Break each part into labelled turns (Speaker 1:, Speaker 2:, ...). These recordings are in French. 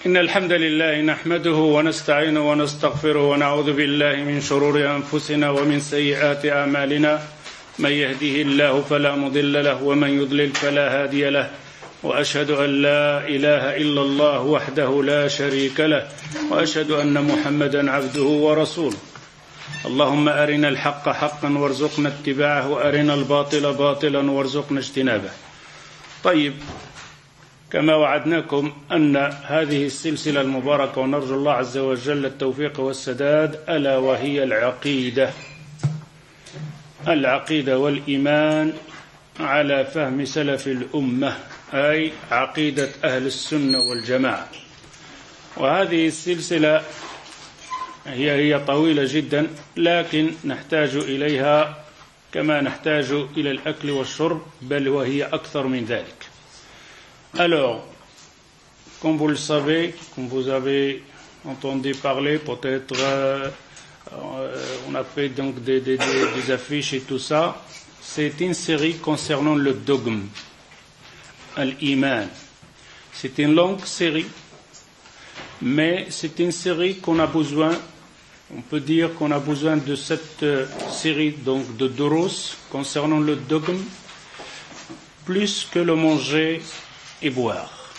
Speaker 1: إن الحمد لله نحمده ونستعينه ونستغفره ونعوذ بالله من شرور أنفسنا ومن سيئات أعمالنا من يهده الله فلا مضل له ومن يضلل فلا هادي له وأشهد أن لا إله إلا الله وحده لا شريك له وأشهد أن محمدا عبده ورسوله اللهم أرنا الحق حقا وارزقنا اتباعه وأرنا الباطل باطلا وارزقنا اجتنابه. طيب، كما وعدناكم أن هذه السلسلة المباركة ونرجو الله عز وجل التوفيق والسداد ألا وهي العقيدة والإيمان على فهم سلف الأمة، أي عقيدة أهل السنة والجماعة. وهذه السلسلة هي طويلة جدا، لكن نحتاج إليها كما نحتاج إلى الأكل والشرب، بل وهي أكثر من ذلك. Alors, comme vous le savez, comme vous avez entendu parler, peut-être on a fait donc des affiches et tout ça, c'est une série concernant le dogme, Al-Iman. C'est une longue série, mais c'est une série qu'on a besoin, on peut dire qu'on a besoin de cette série donc de duros concernant le dogme, plus que le manger et boire.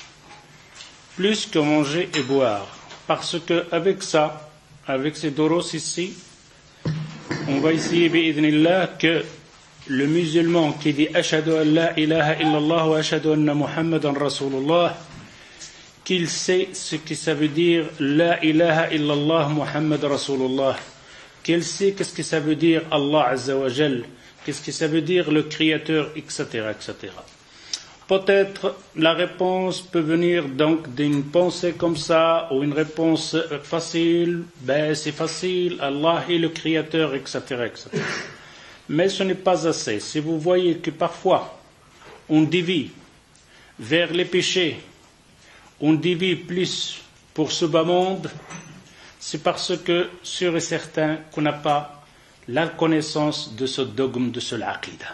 Speaker 1: Plus que manger et boire. Parce que avec ça, avec ces duros ici, on va essayer, bi'idhnillah, que le musulman qui dit Ashhadu an la ilaha illallah wa ashhadu anna Muhammadan Rasulullah, qu'il sait ce que ça veut dire la ilaha illallah Muhammad Rasulullah, qu'il sait qu'est-ce que ça veut dire Allah Azza wa Jal, qu'est-ce que ça veut dire le Créateur, etc., etc. Peut-être la réponse peut venir donc d'une pensée comme ça, ou une réponse facile, ben c'est facile, Allah est le Créateur, etc., etc. Mais ce n'est pas assez. Si vous voyez que parfois on dévie vers les péchés, on dévie plus pour ce bas monde, c'est parce que sûr et certain qu'on n'a pas la connaissance de ce dogme, de ce aqida.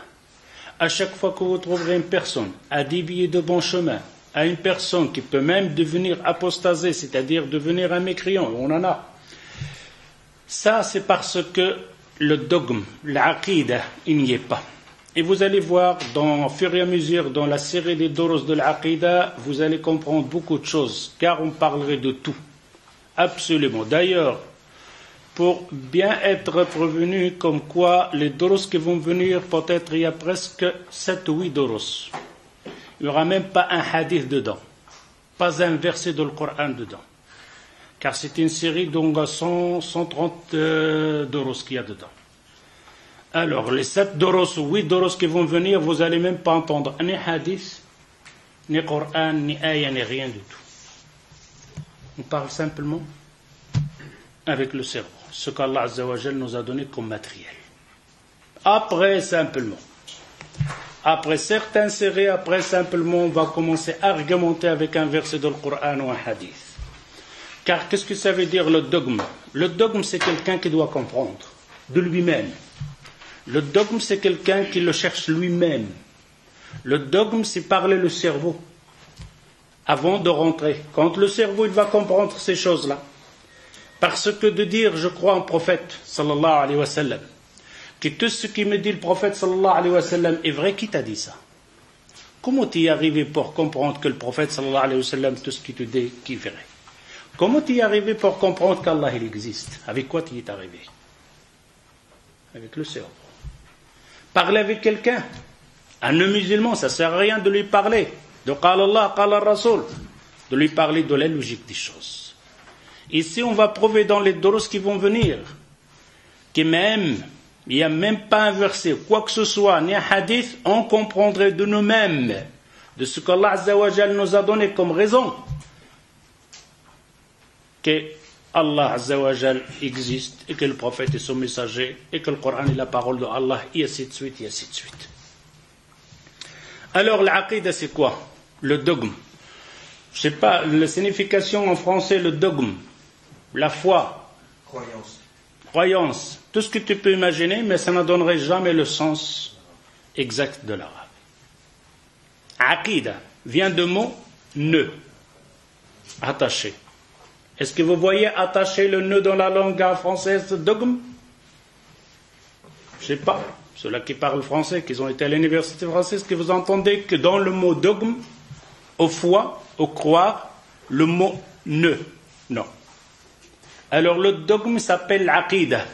Speaker 1: À chaque fois que vous trouverez une personne à dévier de bon chemin, à une personne qui peut même devenir apostasée, c'est-à-dire devenir un mécréant, on en a. Ça, c'est parce que le dogme, l'aqida, il n'y est pas. Et vous allez voir, au fur et à mesure, dans la série des duros de l'aqida, vous allez comprendre beaucoup de choses, car on parlerait de tout. Absolument. D'ailleurs, pour bien être prévenu comme quoi les duros qui vont venir, peut-être il y a presque 7 ou 8 duros. Il n'y aura même pas un hadith dedans, pas un verset de le Coran dedans. Car c'est une série dont 130 duros qu'il y a dedans. Alors, les 7 duros ou 8 duros qui vont venir, vous n'allez même pas entendre ni hadith, ni Coran, ni ayah, ni rien du tout. On parle simplement avec le cerveau, ce qu'Allah Azza wa Jal nous a donné comme matériel. Après, simplement, après certaines séries, après simplement, on va commencer à argumenter avec un verset de le Coran ou un hadith. Car qu'est-ce que ça veut dire le dogme? Le dogme, c'est quelqu'un qui doit comprendre de lui-même. Le dogme, c'est quelqu'un qui le cherche lui-même. Le dogme, c'est parler le cerveau avant de rentrer. Quand le cerveau il va comprendre ces choses-là, parce que de dire je crois en prophète sallallahu alayhi wa sallam, que tout ce qui me dit le prophète sallallahu alayhi wa sallam est vrai, qui t'a dit ça? Comment tu y es arrivé pour comprendre que le prophète sallallahu alayhi wa sallam, tout ce qu'il te dit, qui est vrai? Comment tu y es arrivé pour comprendre qu'Allah il existe? Avec quoi tu y es arrivé? Avec le cerveau. Parler avec quelqu'un, un non-musulman, ça ne sert à rien de lui parler de Qala Allah, Qala Rasul, de lui parler de la logique des choses. Ici, on va prouver dans les duros qui vont venir que même, il n'y a même pas un verset, quoi que ce soit, ni un hadith, on comprendrait de nous-mêmes, de ce qu'Allah Azza wa Jal nous a donné comme raison, que Allah Azza wa Jal existe, et que le prophète est son messager, et que le Coran est la parole de Allah, et ainsi de suite, et ainsi de suite. Alors, l'aqida, c'est quoi? Le dogme. Je ne sais pas, la signification en français, le dogme. La foi, croyance, tout ce que tu peux imaginer, mais ça ne donnerait jamais le sens exact de l'arabe. Aqida vient de mot ne. Attaché. Est-ce que vous voyez attacher le nœud dans la langue française, dogme? Je ne sais pas. Ceux-là qui parlent français, qui ont été à l'université française, que vous entendez que dans le mot dogme, au foi, au croire, le mot nœud. Non. Alors le dogme s'appelle l'aqida.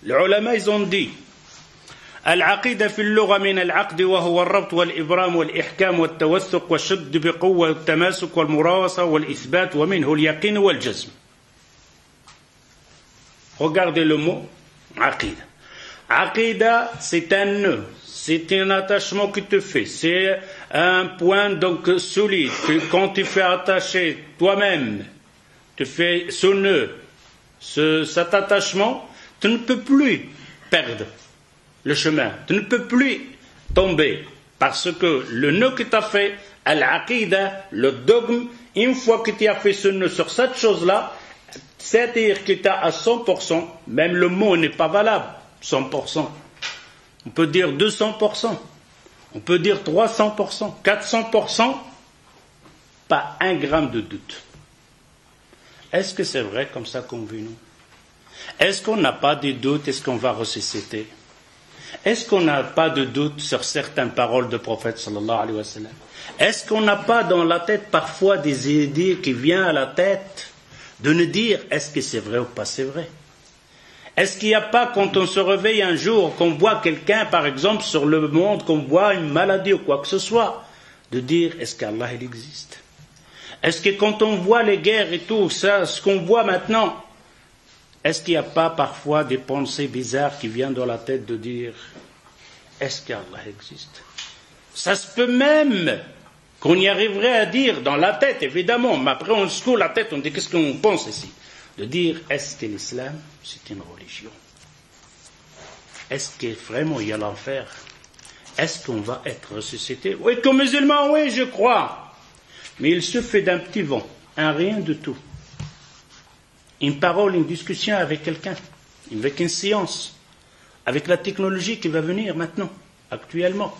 Speaker 1: Les ulama, ils ont dit العقيدة في اللغة من العقد وهو الربط والإبرام والإحكام والتوثق والشد بقوة والتماسك والمراوصة والإثبات ومنه اليقين والجزم. Regardez le mot عقيدة. عقيدة, c'est un nœud, c'est un attachement que tu fais, c'est un point donc solide que quand tu fais attacher toi-même, tu fais ce nœud, cet attachement, tu ne peux plus perdre le chemin, tu ne peux plus tomber, parce que le nœud que tu as fait, al-aqida, le dogme, une fois que tu as fait ce nœud sur cette chose-là, c'est-à-dire que tu as à 100%, même le mot n'est pas valable, 100%. On peut dire 200%, on peut dire 300%, 400%, pas un gramme de doute. Est-ce que c'est vrai comme ça qu'on vit nous? Est-ce qu'on n'a pas de doute? Est-ce qu'on va ressusciter? Est-ce qu'on n'a pas de doute sur certaines paroles du prophète sallallahu alayhi wa sallam? Est-ce qu'on n'a pas dans la tête parfois des idées qui viennent à la tête de nous dire est-ce que c'est vrai ou pas c'est vrai? Est-ce qu'il n'y a pas quand on se réveille un jour, qu'on voit quelqu'un par exemple sur le monde, qu'on voit une maladie ou quoi que ce soit, de dire est-ce qu'Allah il existe? Est-ce que quand on voit les guerres et tout ça, ce qu'on voit maintenant, est-ce qu'il n'y a pas parfois des pensées bizarres qui viennent dans la tête de dire est-ce qu'Allah existe? Ça se peut même qu'on y arriverait à dire dans la tête, évidemment, mais après on secoue la tête, on dit qu'est-ce qu'on pense ici? De dire est-ce que l'islam c'est une religion? Est-ce que vraiment il y a l'enfer? Est-ce qu'on va être ressuscité? Oui, comme musulman, oui, je crois. Mais il suffit d'un petit vent, un rien de tout. Une parole, une discussion avec quelqu'un, avec une science, avec la technologie qui va venir maintenant, actuellement,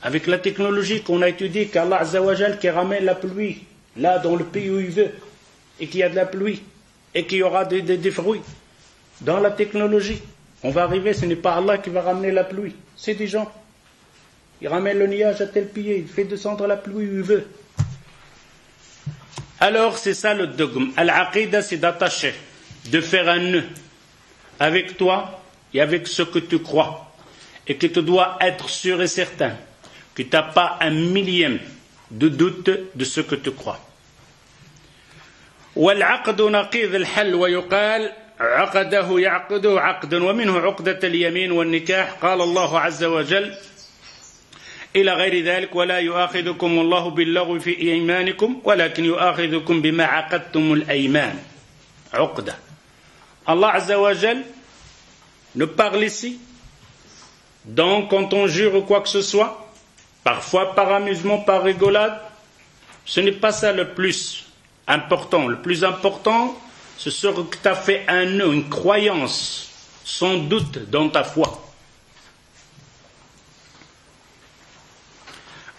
Speaker 1: avec la technologie qu'on a étudiée, qu'Allah Azza wa Jal qui ramène la pluie, là dans le pays où il veut, et qu'il y a de la pluie, et qu'il y aura des fruits. Dans la technologie, on va arriver, ce n'est pas Allah qui va ramener la pluie, c'est des gens. Il ramène le nuage à tel pied, il fait descendre la pluie où il veut. Alors, c'est ça le dogme. Al-aqida, c'est d'attacher, de faire un nœud avec toi et avec ce que tu crois. Et que tu dois être sûr et certain que tu n'as pas un millième de doute de ce que tu crois. والعقد نقيض الحل ويقال عقده يعقده عقدا ومنه عقدة اليمين والنكاح قال الله عز وجل إلى غير ذلك ولا يؤاخذكم الله باللغو في أيمانكم ولكن يؤاخذكم بما عقدتم الأيمان عقدة. Allah Azza wa Jal nous parle ici, donc quand on jure ou quoi que ce soit, parfois par amusement, par rigolade, ce n'est pas ça le plus important. Le plus important, c'est ce que tu as fait un nœud, une croyance, sans doute dans ta foi.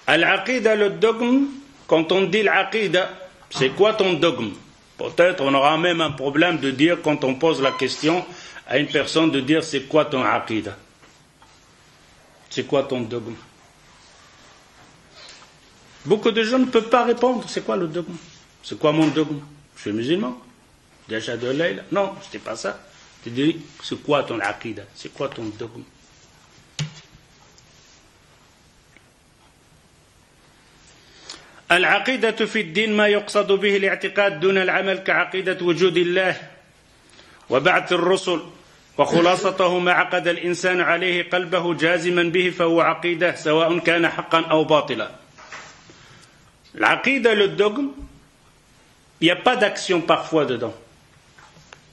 Speaker 1: Al-aqida, le dogme, quand on dit l'aqida, c'est quoi ton dogme? Peut-être on aura même un problème de dire, quand on pose la question à une personne, de dire c'est quoi ton aqida? C'est quoi ton dogme? Beaucoup de gens ne peuvent pas répondre, c'est quoi le dogme? C'est quoi mon dogme? Je suis musulman. Déjà de Layla? Non, c'était pas ça. Tu dis, c'est quoi ton aqida? C'est quoi ton dogme? العقيدة في الدين ما يقصد به الاعتقاد دون العمل كعقيدة وجود الله وبعث الرسل وخلاصته ما عقد الإنسان عليه قلبه جازما به فهو عقيدة سواء كان حقا أو باطلا. L'aqida, le dogme, il n'y a pas d'action parfois dedans.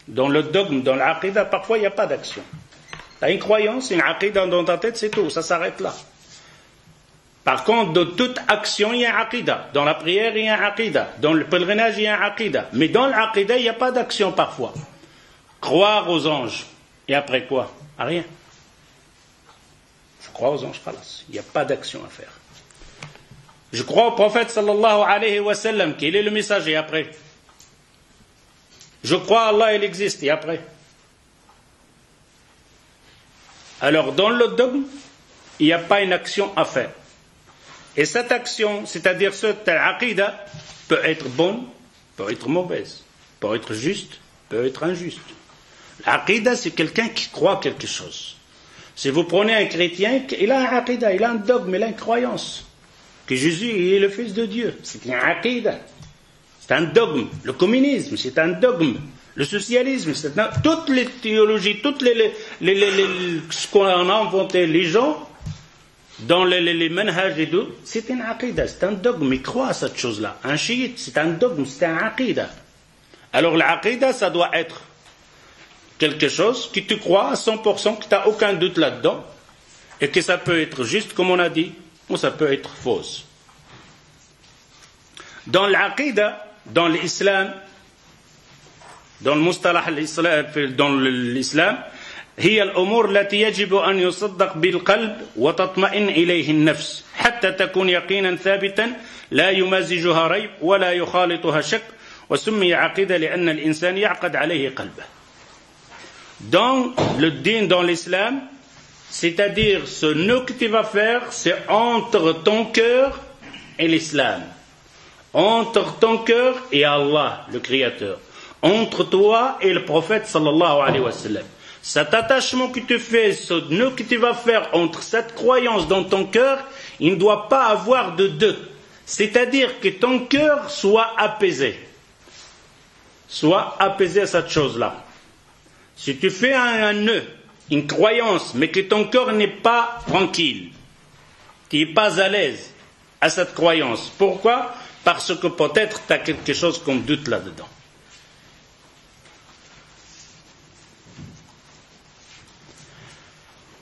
Speaker 1: Dans le dogme, dans l'aqida, parfois il n'y a pas d'action. Tu as une croyance, une aqida dans ta tête, c'est tout, ça s'arrête là. Par contre, de toute action, il y a un aqida. Dans la prière, il y a un aqida. Dans le pèlerinage, il y a un aqida. Mais dans l'aqida, il n'y a pas d'action parfois. Croire aux anges. Et après quoi? Rien. Je crois aux anges, khalas. Il n'y a pas d'action à faire. Je crois au prophète sallallahu alayhi wa sallam, qu'il est le messager après. Je crois à Allah, il existe, et après. Alors, dans le dogme, il n'y a pas une action à faire. Et cette action, c'est-à-dire cette aqidah, peut être bonne, peut être mauvaise, peut être juste, peut être injuste. L'aqidah, c'est quelqu'un qui croit quelque chose. Si vous prenez un chrétien, il a un aqidah, il a un dogme, il a une croyance. Que Jésus est le Fils de Dieu. C'est un aqidah. C'est un dogme. Le communisme, c'est un dogme. Le socialisme, c'est un... Toutes les théologies, toutes ce qu'on a inventé, les gens, dans les manhaj et tout, c'est un aqidah, c'est un dogme. Ils croient à cette chose-là. Un chiite, c'est un dogme, c'est un aqidah. Alors l'aqidah, ça doit être quelque chose qui tu crois à 100%, que tu n'as aucun doute là-dedans, et que ça peut être juste, comme on a dit, ou ça peut être fausse. Dans l'aqidah, dans l'islam, dans le mustalah dans l'islam, هي الأمور التي يجب أن يصدق بالقلب وتطمئن إليه النفس حتى تكون يقينا ثابتا لا يمازجها ريب ولا يخالطها شك وسمي عقيدة لأن الإنسان يعقد عليه قلبه. Dans le din, dans l'islam, c'est-à-dire ce nœud que tu vas faire, c'est entre ton cœur et l'islam, entre ton cœur et Allah, le Créateur, entre toi et le prophète sallallahu alayhi wa sallam. Cet attachement que tu fais, ce nœud que tu vas faire entre cette croyance dans ton cœur, il ne doit pas avoir de deux. C'est-à-dire que ton cœur soit apaisé. Soit apaisé à cette chose-là. Si tu fais un nœud, une croyance, mais que ton cœur n'est pas tranquille, tu n'es pas à l'aise à cette croyance. Pourquoi? Parce que peut-être tu as quelque chose comme doute là-dedans.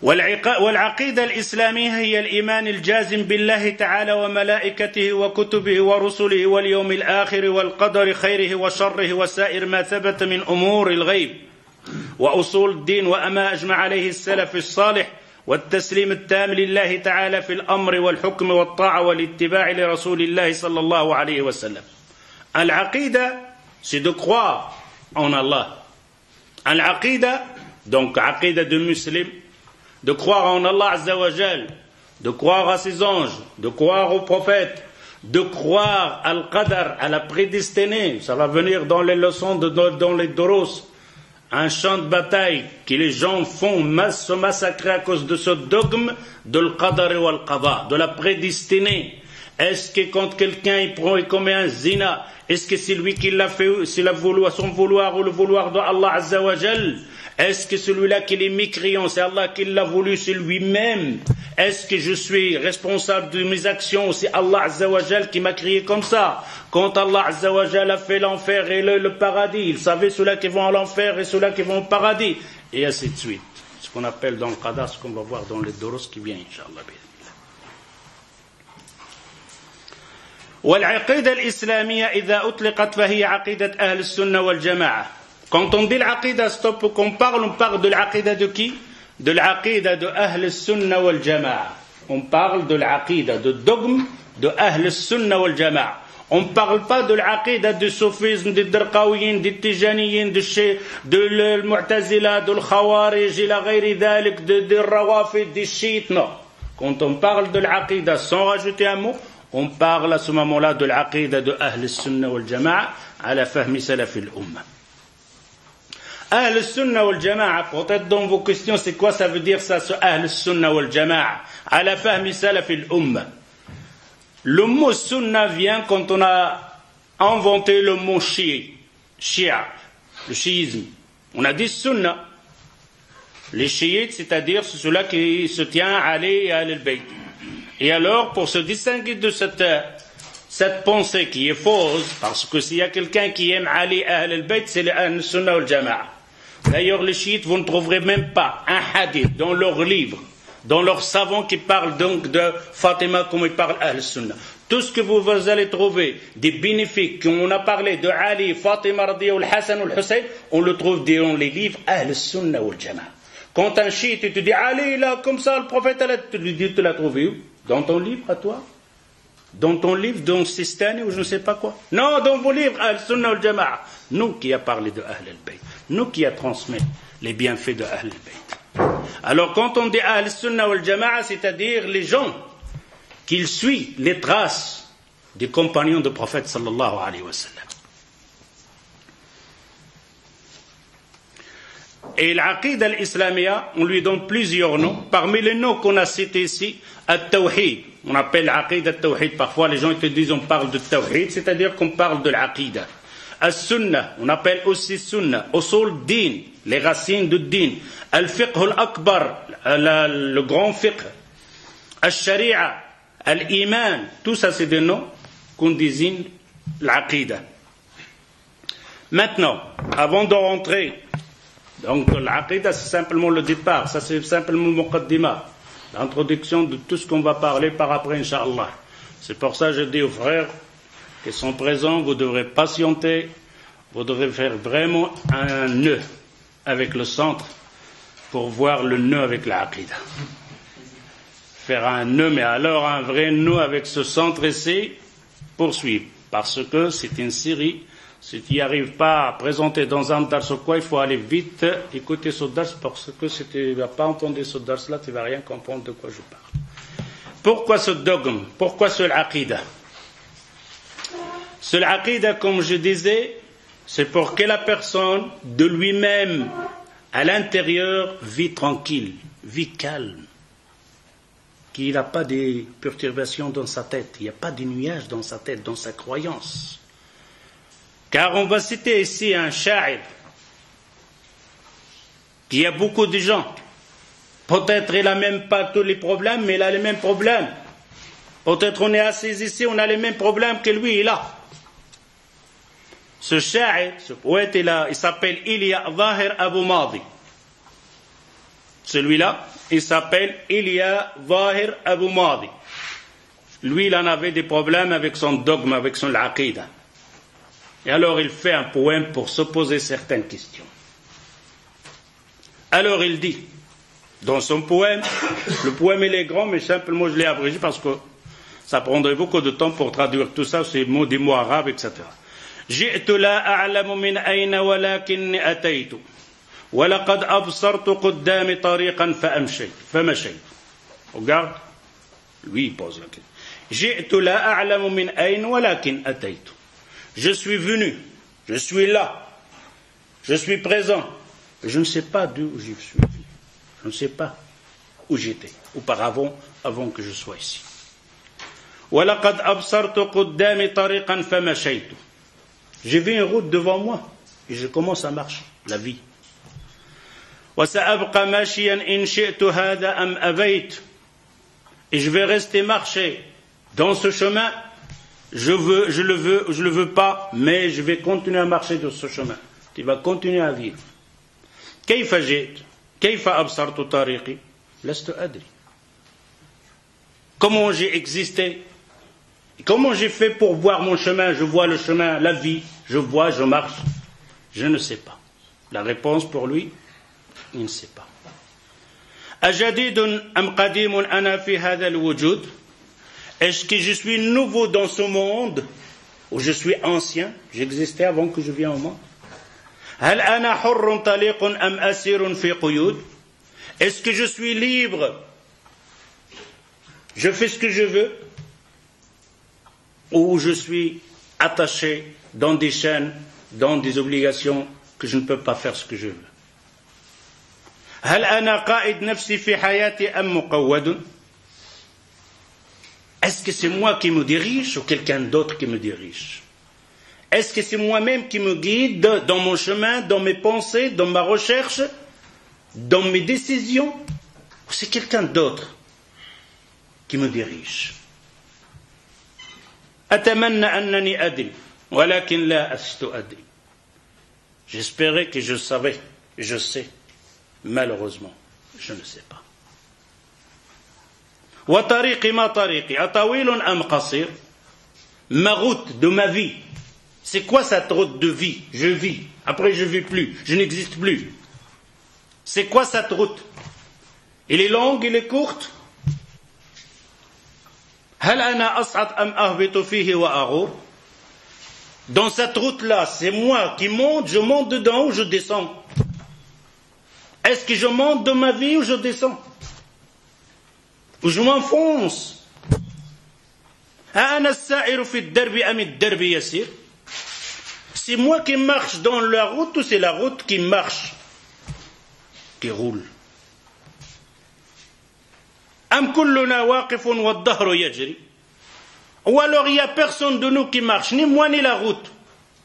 Speaker 1: والعقيدة الإسلامية هي الإيمان الجازم بالله تعالى وملائكته وكتبه ورسله واليوم الآخر والقدر خيره وشره وسائر ما ثبت من أمور الغيب وأصول الدين وأما أجمع عليه السلف الصالح والتسليم التام لله تعالى في الأمر والحكم والطاعة والاتباع لرسول الله صلى الله عليه وسلم. العقيدة, c'est de croire en Allah. Al-Aqida, donc Aqida de musulman, de croire en Allah Azza wa Jal, de croire à ses anges, de croire aux prophètes, de croire al qadar, à la prédestinée. Ça va venir dans les leçons, dans les doros. Un champ de bataille que les gens font se massacrer à cause de ce dogme de l'qadar et al-qada, de la prédestinée. Est-ce que quand quelqu'un il commet un zina, est-ce que c'est lui qui l'a fait, s'il a voulu à son vouloir ou le vouloir de Allah Azza wa Jal? Est-ce que celui-là qui est mécréant, c'est Allah qui l'a voulu, c'est lui-même? Est-ce que je suis responsable de mes actions? C'est Allah Azza wa Jal qui m'a créé comme ça. Quand Allah Azza wa Jal a fait l'enfer et le paradis, il savait ceux-là qui vont à l'enfer et ceux-là qui vont au paradis. Et ainsi de suite. Ce qu'on appelle dans le qadar, ce qu'on va voir dans les doros qui viennent, Inch'Allah. والعقيدة الإسلامية إذا أطلقت فهي عقيدة أهل السنة والجماعة. Quand on dit l'aqida, stop, qu'on parle, on parle de l'aqida de qui? De l'aqida de Ahl al-Sunna wal Jama'a. On parle de l'aqida, de dogme de Ahl al-Sunna wal Jama'a. On ne parle pas de l'aqida du soufisme, des Darqawiyin, des Tijaniyin, de l'Mu'tazila, de l'Khawarij, ila ghayri dhalik, de Rawafid, des Chiites, non. Quand on parle de l'aqida sans rajouter un mot, on parle à ce moment-là de l'aqida de Ahl al-Sunna wal Jama'a à la fahmi salaf al-Ummah. Ahl al-Sunna wal Jama'a, peut-être dans vos questions, c'est quoi ça veut dire ça, ce Ahl al-Sunna wal Jama'a, à la fahmi salaf al-Ummah. Le mot Sunna vient quand on a inventé le mot Shia, le chiisme. On a dit Sunna. Les chiites, c'est-à-dire ceux-là qui se tient à Ali et à Al-Bayt. Et alors, pour se distinguer de cette pensée qui est fausse, parce que s'il y a quelqu'un qui aime Ali et Al-Bayt, c'est les Ahl al-Sunna wal Jama'a. D'ailleurs, les chiites, vous ne trouverez même pas un hadith dans leurs livres, dans leurs savants qui parlent donc de Fatima comme ils parlent Ahl al-Sunna. Tout ce que vous allez trouver, des bénéfiques, qu'on a parlé de Ali, Fatima, Radiya, Hassan ou Hussein, on le trouve dans les livres Ahl al-Sunna wal Jama'a. Quand un chiite te dit Ali, là, comme ça, le prophète, tu lui dis, tu l'as trouvé où? Dans ton livre, à toi? Dans ton livre, dans Sistani ou je ne sais pas quoi. Non, dans vos livres, Al-Sunnah wal-Jama'a. Nous qui a parlé de Ahl al-Bayt. Nous qui a transmis les bienfaits de Ahl al-Bayt. Alors quand on dit Al-Sunnah wal-Jama'a, c'est-à-dire les gens qui suivent les traces des compagnons du prophète sallallahu alayhi wa sallam. Et l'Aqid al-Islamiyya, on lui donne plusieurs noms. Parmi les noms qu'on a cités ici, Al-Tawhid. On appelle l'Aqid al-Tawhid. Parfois, les gens te disent on parle de Tawhid, c'est-à-dire qu'on parle de l'Aqida. Al-Sunnah, on appelle aussi Sunnah. Usul Din, les racines du Din. Al-Fiqh al-Akbar, le grand fiqh. Al-Sharia, Al-Iman. Tout ça, c'est des noms qu'on désigne l'Aqida. Maintenant, avant de rentrer, donc l'Aqida, c'est simplement le départ. Ça, c'est simplement le Muqaddima. L'introduction de tout ce qu'on va parler par après, Inch'Allah. C'est pour ça que je dis aux frères qui sont présents, vous devrez patienter, vous devrez faire vraiment un nœud avec le centre pour voir le nœud avec l'Aqida. Faire un nœud, mais alors un vrai nœud avec ce centre ici, poursuivre. Parce que c'est une série. Si tu n'y arrives pas à présenter dans un dars ou quoi, il faut aller vite écouter ce dars parce que si tu ne vas pas entendre ce dars-là, tu ne vas rien comprendre de quoi je parle. Pourquoi ce dogme? Pourquoi ce aqida? Ce aqida, comme je disais, c'est pour que la personne, de lui-même, à l'intérieur, vit tranquille, vit calme. Qu'il n'a pas de perturbations dans sa tête, il n'y a pas de nuages dans sa tête, dans sa croyance. Car on va citer ici un sha'ir qui a beaucoup de gens. Peut-être il n'a même pas tous les problèmes, mais il a les mêmes problèmes. Peut-être on est assis ici, on a les mêmes problèmes que lui, il a. Ce sha'ir, ce poète, il s'appelle Ilya Zahir Abu Madi. Celui-là, il s'appelle Ilya Zahir Abu Madi. Lui, il en avait des problèmes avec son dogme, avec son aqida. Et alors il fait un poème pour se poser certaines questions. Alors il dit, dans son poème, le poème il est grand, mais simplement je l'ai abrégé parce que ça prendrait beaucoup de temps pour traduire tout ça, c'est des mots arabes, etc. جئت لا أعلم من أين ولكني أتيت ولقد أبصرت قدامي طريقا فمشيت. Regarde, lui il pose la question. جئت لا أعلم من أين ولكن أتيت. Je suis venu, je suis là, je suis présent. Je ne sais pas d'où je suis venu. Je ne sais pas où j'étais auparavant, avant que je sois ici. وَلَقَدْ أَبْصَرْتُ قُدَّامِ طَرِيقًا فَمَشَيْتُ. J'ai vu une route devant moi et je commence à marcher, la vie. وَسَأَبْقَ مَاشِيًا إِنْ شِئْتُ هَذَا أَمْ أَبَيْتُ. Et je vais rester marcher dans ce chemin. Je le veux pas, mais je vais continuer à marcher dans ce chemin. Tu vas continuer à vivre. كيف جئت؟ كيف أبصرت طريقي؟ لست أدري. Comment j'ai existé? Comment j'ai fait pour voir mon chemin? Je vois le chemin, la vie. Je vois, je marche. Je ne sais pas. La réponse pour lui, il ne sait pas. أجديد أم قديم أنا في هذا الوجود? Est-ce que je suis nouveau dans ce monde ou je suis ancien? J'existais avant que je vienne au monde. هل أنا حر طليق أم أسير في قيود? Est-ce que je suis libre? Je fais ce que je veux? Ou je suis attaché dans des chaînes, dans des obligations que je ne peux pas faire ce que je veux? هل أنا قائد نفسي في حياتي أم مقود? Est-ce que c'est moi qui me dirige ou quelqu'un d'autre qui me dirige? Est-ce que c'est moi-même qui me guide dans mon chemin, dans mes pensées, dans ma recherche, dans mes décisions? Ou c'est quelqu'un d'autre qui me dirige? أتمنى أنني أدري ولكن لا أست أدري. J'espérais que je savais, je sais. Malheureusement, je ne sais pas. وطريقي ما طريقي أطويل أم قصير? Ma route de ma vie, c'est quoi cette route de vie? Je vis, après je ne vis plus, je n'existe plus. C'est quoi cette route? Elle est longue, elle est courte? هل أنا أصعد أم أهبط فيه وأغور? Dans cette route-là, c'est moi qui monte, je monte dedans ou je descends? Est-ce que je monte de ma vie ou je descends? Ou je m'enfonce? أنا السائر في الدرب أم الدرب يسير? C'est moi qui marche dans la route ou c'est la route qui marche, qui roule? أم كلنا واقف والدهر يجري? Ou alors il n'y a personne de nous qui marche, ni moi ni la route.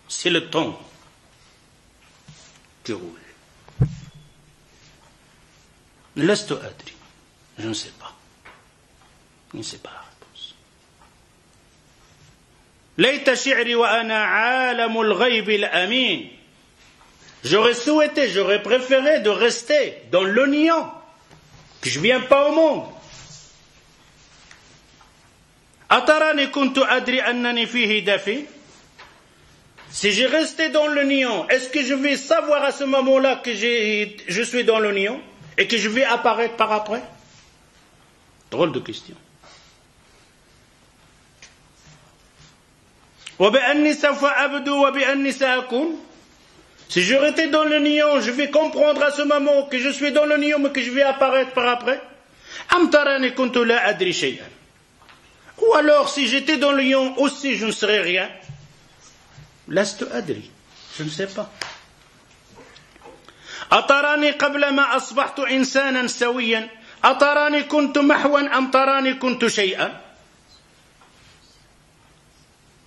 Speaker 1: C'est le temps qui roule. لست أدري. Je ne sais pas. Je ne sais pas la réponse. ليت شعري وأنا عالم الغيب الأمين. J'aurais souhaité, j'aurais préféré de rester dans le néant, que je ne viens pas au monde. أتراني كنت أدري أنني فيه دفي. Si je restais dans le néant, est-ce que je vais savoir à ce moment-là que je suis dans le néant et que je vais apparaître par après? Drôle de question. وبأني سوف أبدو وبأني سأكون. Si je restais dans le néant, je vais comprendre à ce moment que je suis dans le néant mais que je vais apparaître par après. أم تراني كنت لا أدري شيئا. Ou alors, si j'étais dans le lion aussi, je ne serais rien. لست أدري. Je ne sais pas. أتراني قبل ما أصبحت إنسانا سويا أتراني كنت محوا أم تراني كنت شيئا.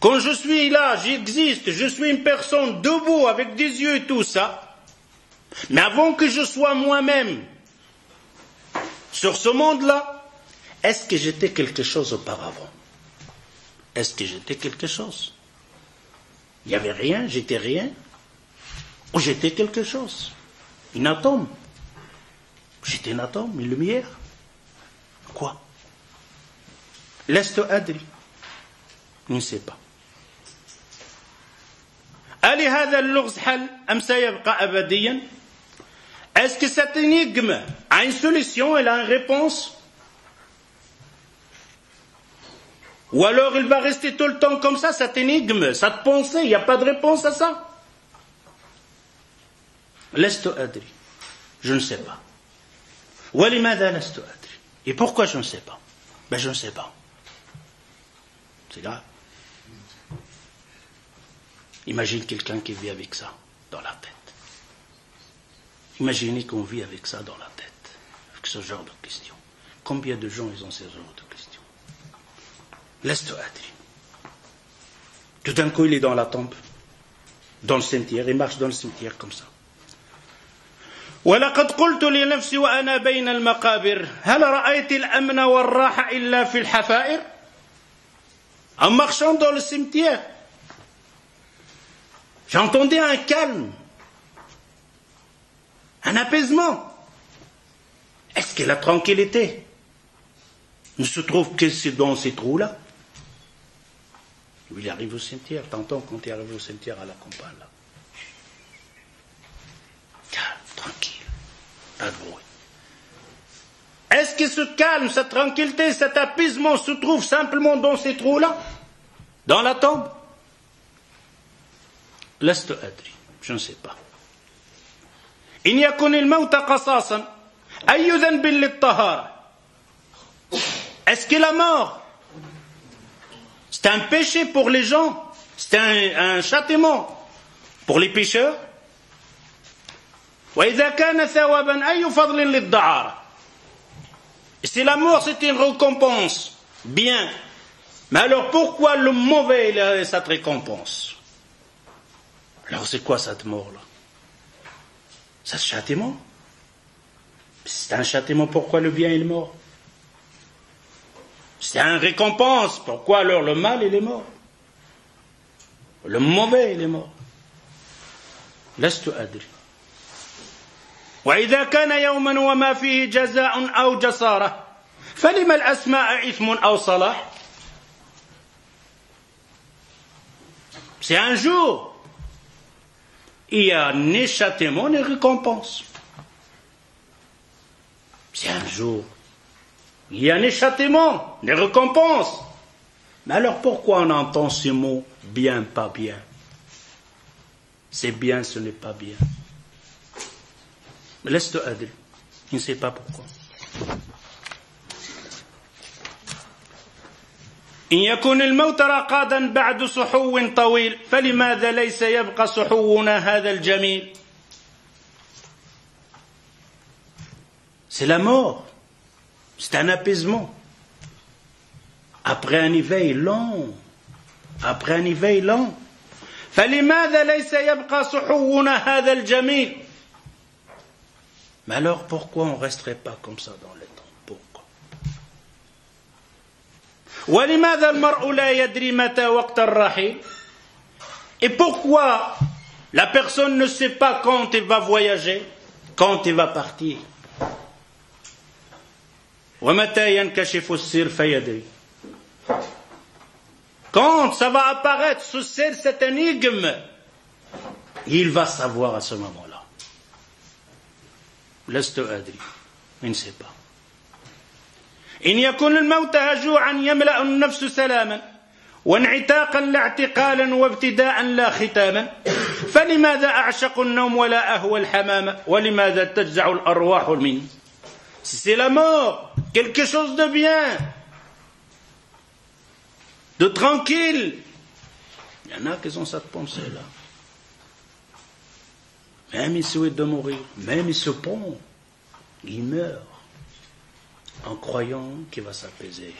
Speaker 1: Quand je suis là, j'existe, je suis une personne debout avec des yeux et tout ça. Mais avant que je sois moi-même sur ce monde-là, est-ce que j'étais quelque chose auparavant? Est-ce que j'étais quelque chose? Il n'y avait rien, j'étais rien? Ou j'étais quelque chose? Un atome? J'étais un atome, une lumière? Quoi? لست أدري. Je ne sais pas. ألهذا اللغز حل أم سيبقى أبديا? Est-ce que cette énigme a une solution, elle a une réponse? Ou alors il va rester tout le temps comme ça, cette énigme, cette pensée, il n'y a pas de réponse à ça? لست أدري. Je ne sais pas. ولماذا لست أدري. Et pourquoi je ne sais pas? Ben je ne sais pas. C'est grave. Imagine quelqu'un qui vit avec ça dans la tête. Imaginez qu'on vit avec ça dans la tête, avec ce genre de questions. Combien de gens ils ont ce genre de questions? لست أدري. Tout d'un coup, il est dans la tombe, dans le cimetière, il marche dans le cimetière comme ça. ولقد قلت لنفسي وأنا بين المقابر هل رأيت الأمن والراحة إلا في الحفائر. En marchant dans le cimetière, j'entendais un calme, un apaisement. Est-ce que la tranquillité ne se trouve que dans ces trous-là? Il arrive au cimetière, t'entends quand il arrive au cimetière à la campagne, là. Calme, tranquille, pas de bruit. Est-ce que ce calme, cette tranquillité, cet apaisement se trouve simplement dans ces trous-là? Dans la tombe? لست أدري. Je ne sais pas. إن يكن الموت قصاصا أي ذنب للطهارة. Est-ce que la mort, c'est un péché pour les gens? C'est un châtiment pour les pécheurs? وإذا كان ثوابا أي فضل للدعارة. Si la mort c'est une récompense, bien. Mais alors pourquoi le mauvais il a cette récompense? Alors c'est quoi cette mort-là? C'est un châtiment? C'est un châtiment, pourquoi le bien il est mort? C'est une récompense, pourquoi alors le mal il est mort? Le mauvais il est mort. لست أدري. وإذا كان يوما وما فيه جزاء أو جسارة فلما الأسماء إثم أو صلاح. C'est un jour, il y a ni châtiment ni récompense. C'est un jour, il y a ni châtiment ni récompense.
Speaker 2: Mais alors pourquoi on entend ce mot bien, pas bien? C'est bien, ce n'est pas bien. Laisse-toi adri. Il ne sait pas pourquoi.
Speaker 1: إن يكن الموت رقادا بعد صحو طويل فلماذا ليس يبقى صحونا هذا الجميل.
Speaker 2: C'est la mort. C'est un apaisement. Après un éveil long. Après un éveil long.
Speaker 1: فلماذا ليس يبقى صحونا هذا الجميل.
Speaker 2: Mais alors pourquoi on ne resterait pas comme ça dans le temps? Pourquoi?
Speaker 1: ولماذا المرء لا يدري متى وقت الرحيل. Et pourquoi la personne ne sait pas quand il va voyager, quand il va partir. ومتى ينكشف السر فيدري. Quand ça va apparaître sous cette énigme,
Speaker 2: il va savoir à ce moment-là.
Speaker 1: لست أدري.
Speaker 2: Il ne sait pas.
Speaker 1: إن يكن الموت هجوعا يملأ النفس سلاما وانعتاقا لا اعتقالا وابتداء لا ختاما فلماذا أعشق النوم ولا أهوى الحمام ولماذا تجزع الأرواح مني. Si c'est la mort, quelque chose de bien, de tranquille,
Speaker 2: il y en a qui ont cette pensée-là. Même ils souhaitent de mourir, même ils se pondent, ils meurent en croyant qu'il va s'apaiser.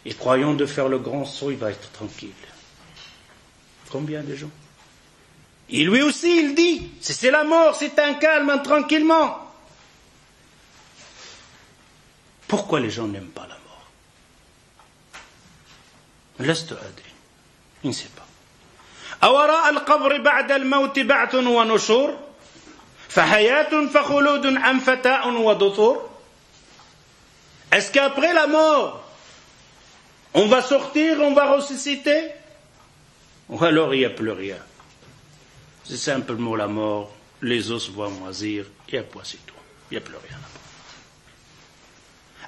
Speaker 2: Et croyant de faire le grand saut, il va être tranquille. Combien de gens?
Speaker 1: Et lui aussi, il dit, c'est la mort, c'est un calme, un tranquillement.
Speaker 2: Pourquoi les gens n'aiment pas la mort? Laisse-toi adri. Il ne sait pas.
Speaker 1: أوراء القبر بعد الموت بعث ونشور فحياة فخلود أم فتاء ودثور. Est-ce qu'après la mort, on va sortir, on va ressusciter?
Speaker 2: Ou alors il n'y a plus rien. C'est simplement la mort, les os vont moisir, et après c'est tout. Il n'y a plus rien.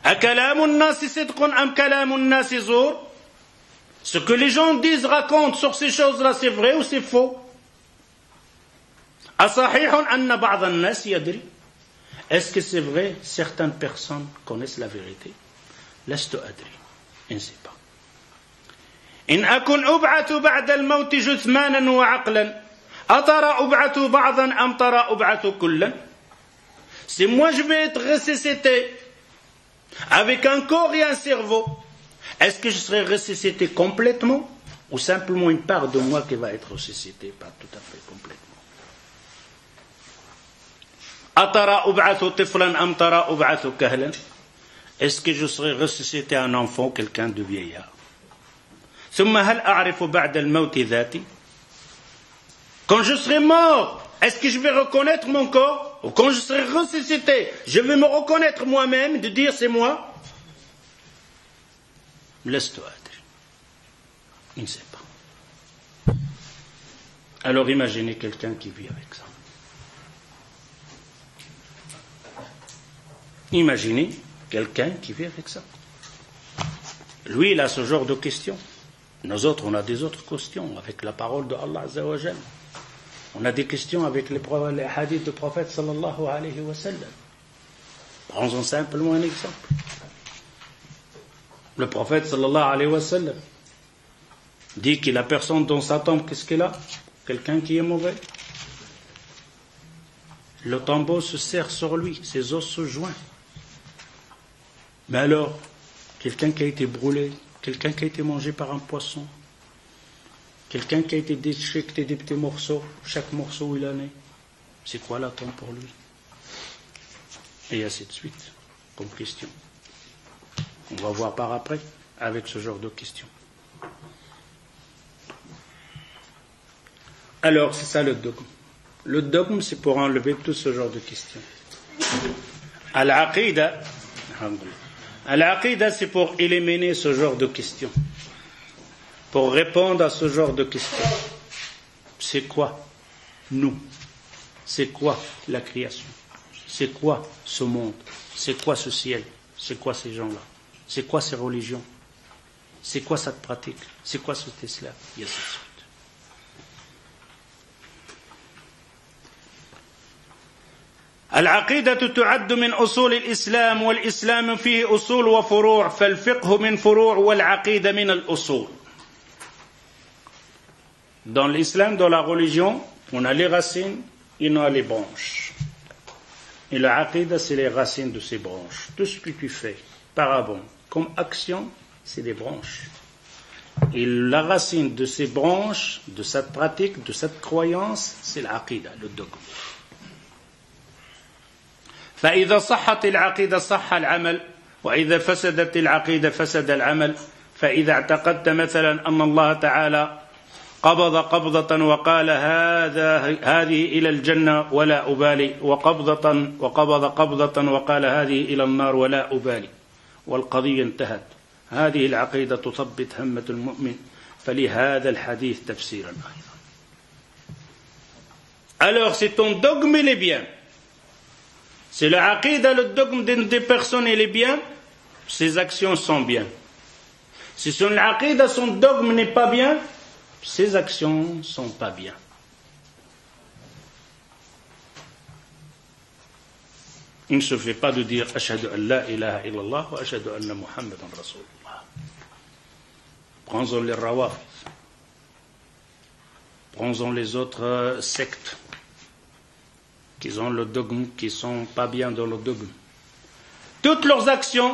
Speaker 1: أكلام الناس صدق أم كلام الناس زور. Ce que les gens disent, racontent sur ces choses-là, c'est vrai ou c'est faux? أصحيح أن بعض الناس يدري.
Speaker 2: Est-ce que c'est vrai? Certaines personnes connaissent la vérité. Laisse-toi adri. Il ne sait pas.
Speaker 1: إن أكن أبعث بعد الموت جثمانا وعقلا أترى أبعث بعضا أم ترى أبعث كلا. Si moi je vais être ressuscité avec un corps et un cerveau,
Speaker 2: est-ce que je serai ressuscité complètement ou simplement une part de moi qui va être ressuscitée, pas tout à fait complètement?
Speaker 1: أترى أبعث طفلا أم ترى أبعث كهلا.
Speaker 2: Est-ce que je serai ressuscité un enfant, quelqu'un de vieillard?
Speaker 1: ثم هل أعرف بعد الموت ذاتي. Quand je serai mort, est-ce que je vais reconnaître mon corps? Ou quand je serai ressuscité, je vais me reconnaître moi-même, de dire c'est moi?
Speaker 2: Laisse-toi adri. Il ne sait pas. Alors imaginez quelqu'un qui vit avec ça. Imaginez quelqu'un qui vit avec ça. Lui, il a ce genre de questions. Nous autres, on a des autres questions avec la parole de Allah Azza wa Jal. On a des questions avec les hadiths du prophète sallallahu alayhi wa sallam. Prenons simplement un exemple. Le prophète sallallahu alayhi wa sallam dit que la personne dans sa tombe, qu'est-ce qu'elle a? Quelqu'un qui est mauvais. Le tombeau se serre sur lui, ses os se joignent. Mais alors, quelqu'un qui a été brûlé, quelqu'un qui a été mangé par un poisson, quelqu'un qui a été déchiqueté des petits morceaux, chaque morceau où il en est, c'est quoi la tombe pour lui? Et ainsi de suite, comme question. On va voir par après, avec ce genre de questions. Alors, c'est ça le dogme. Le dogme, c'est pour enlever tout ce genre de questions. Al-Aqida, c'est pour éliminer ce genre de questions. Pour répondre à ce genre de questions. C'est quoi nous? C'est quoi la création? C'est quoi ce monde? C'est quoi ce ciel? C'est quoi ces gens-là? C'est quoi ces religions? C'est quoi cette pratique? C'est quoi cet islam? Et ainsi de suite.
Speaker 1: العقيدة تعد من أصول الإسلام والإسلام فيه أصول وفروع فالفقه من فروع والعقيدة من الأصول. Dans l'islam, dans la religion, on a les racines et on a les branches. Et la aqidah, c'est les racines de ces branches. Tout ce que tu fais par avant comme action, c'est des branches. Et la racine de ces branches, de cette pratique, de cette croyance, c'est l'aqidah, le dogme. فإذا صحت العقيدة صح العمل وإذا فسدت العقيدة فسد العمل فإذا اعتقدت مثلا أن الله تعالى قبض قبضة وقال هذه إلى الجنة ولا أبالي وقبض قبضة وقال هذه إلى النار ولا أبالي والقضية انتهت هذه العقيدة تثبت همة المؤمن فلهذا الحديث تفسيرا أيضا. Alors si ton dogme il est bien, c'est le aqidah, le dogme des personnes il est bien, ses actions sont bien. Si son aqidah, son dogme n'est pas bien, ses actions ne sont pas bien. Il ne se fait pas de dire Ashhadu an la ilaha illallah wa ashhadu anna Muhammadan Rasulullah. Prenons les rawafid. Prenons les autres sectes qui ont le dogme, qui ne sont pas bien dans le dogme. Toutes leurs actions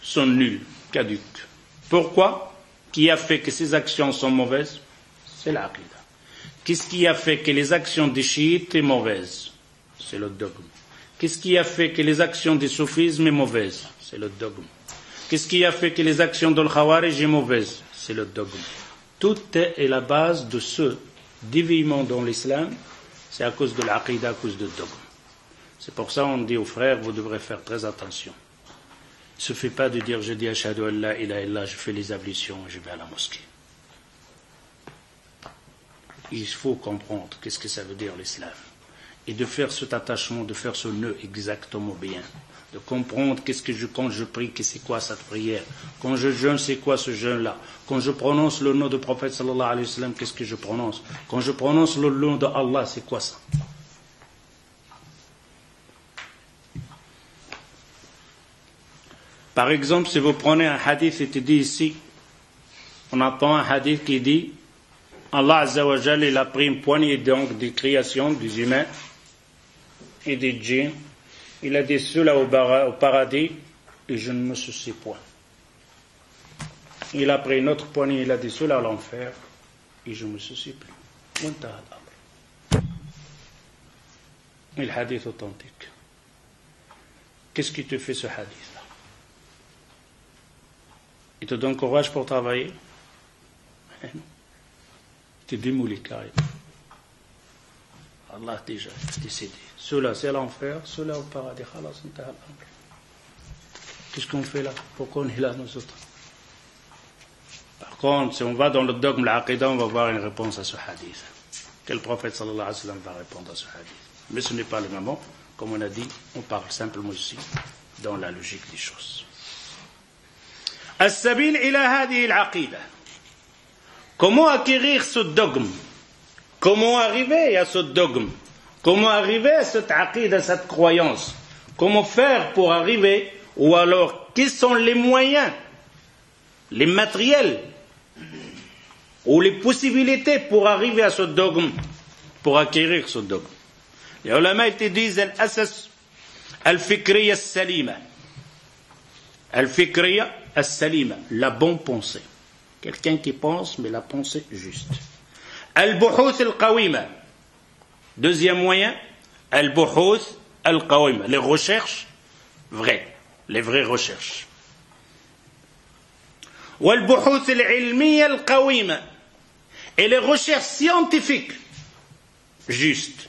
Speaker 1: sont nulles, caduques. Pourquoi? Qui a fait que ces actions sont mauvaises? C'est l'aqidah. Qu'est-ce qui a fait que les actions des chiites sont mauvaises? C'est le dogme. Qu'est-ce qui a fait que les actions du soufisme sont mauvaises? C'est le dogme. Qu'est-ce qui a fait que les actions de l'Khawarij sont mauvaises? C'est le dogme. Tout est la base de ce déviement dans l'islam, c'est à cause de l'aqidah, à cause du dogme. C'est pour ça qu'on dit aux frères, vous devrez faire très attention. Il ne suffit pas de dire, je dis Ashhadu an la ilaha illallah, je fais les ablutions, je vais à la mosquée. Il faut comprendre qu'est-ce que ça veut dire l'islam. Et de faire cet attachement, de faire ce nœud exactement bien. De comprendre quand je prie, c'est quoi cette prière. Quand je jeûne, c'est quoi ce jeûne-là. Quand je prononce le nom du prophète sallallahu alayhi wa sallam, qu'est-ce que je prononce. Quand je prononce le nom de Allah, c'est quoi ça. Par exemple, si vous prenez un hadith et tu dis ici, on entend un hadith qui dit Allah Azza wa Jalla, il a pris une poignée donc des créations des humains et des djinns. Il a dit cela au paradis et je ne me soucie point. Il a pris une autre poignée, il a dit cela à l'enfer et je ne me soucie plus. Et le hadith authentique. Qu'est-ce qui te fait ce hadith-là? Il te donne courage pour travailler? Il te démolit carrément. Allah a déjà décidé. Ceux-là, c'est l'enfer, ceux-là au paradis. Qu'est-ce qu'on fait là? Pourquoi on est là, nous autres? Par contre, si on va dans le dogme, l'aqidah, on va voir une réponse à ce hadith. Quel prophète sallallahu alayhi wa sallam va répondre à ce hadith? Mais ce n'est pas le moment. Comme on a dit, on parle simplement ici dans la logique des choses. As-sabil ila hadihi al-aqida. Comment acquérir ce dogme? Comment arriver à ce dogme? Comment arriver à cette aqida, à cette croyance? Comment faire pour arriver? Ou alors, quels sont les moyens, les matériels, ou les possibilités pour arriver à ce dogme, pour acquérir ce dogme? Les ulama te disent al-asas al-fikriya al-salima. Al-fikriya al-salima, la bonne pensée. Quelqu'un qui pense, mais la pensée juste. Al-buhuth al-qawima. Deuxième moyen, al-buhuth al-qawima. Les recherches vraies, les vraies recherches. Wal-buhuth al-ilmiya al-qawima. Et les recherches scientifiques justes.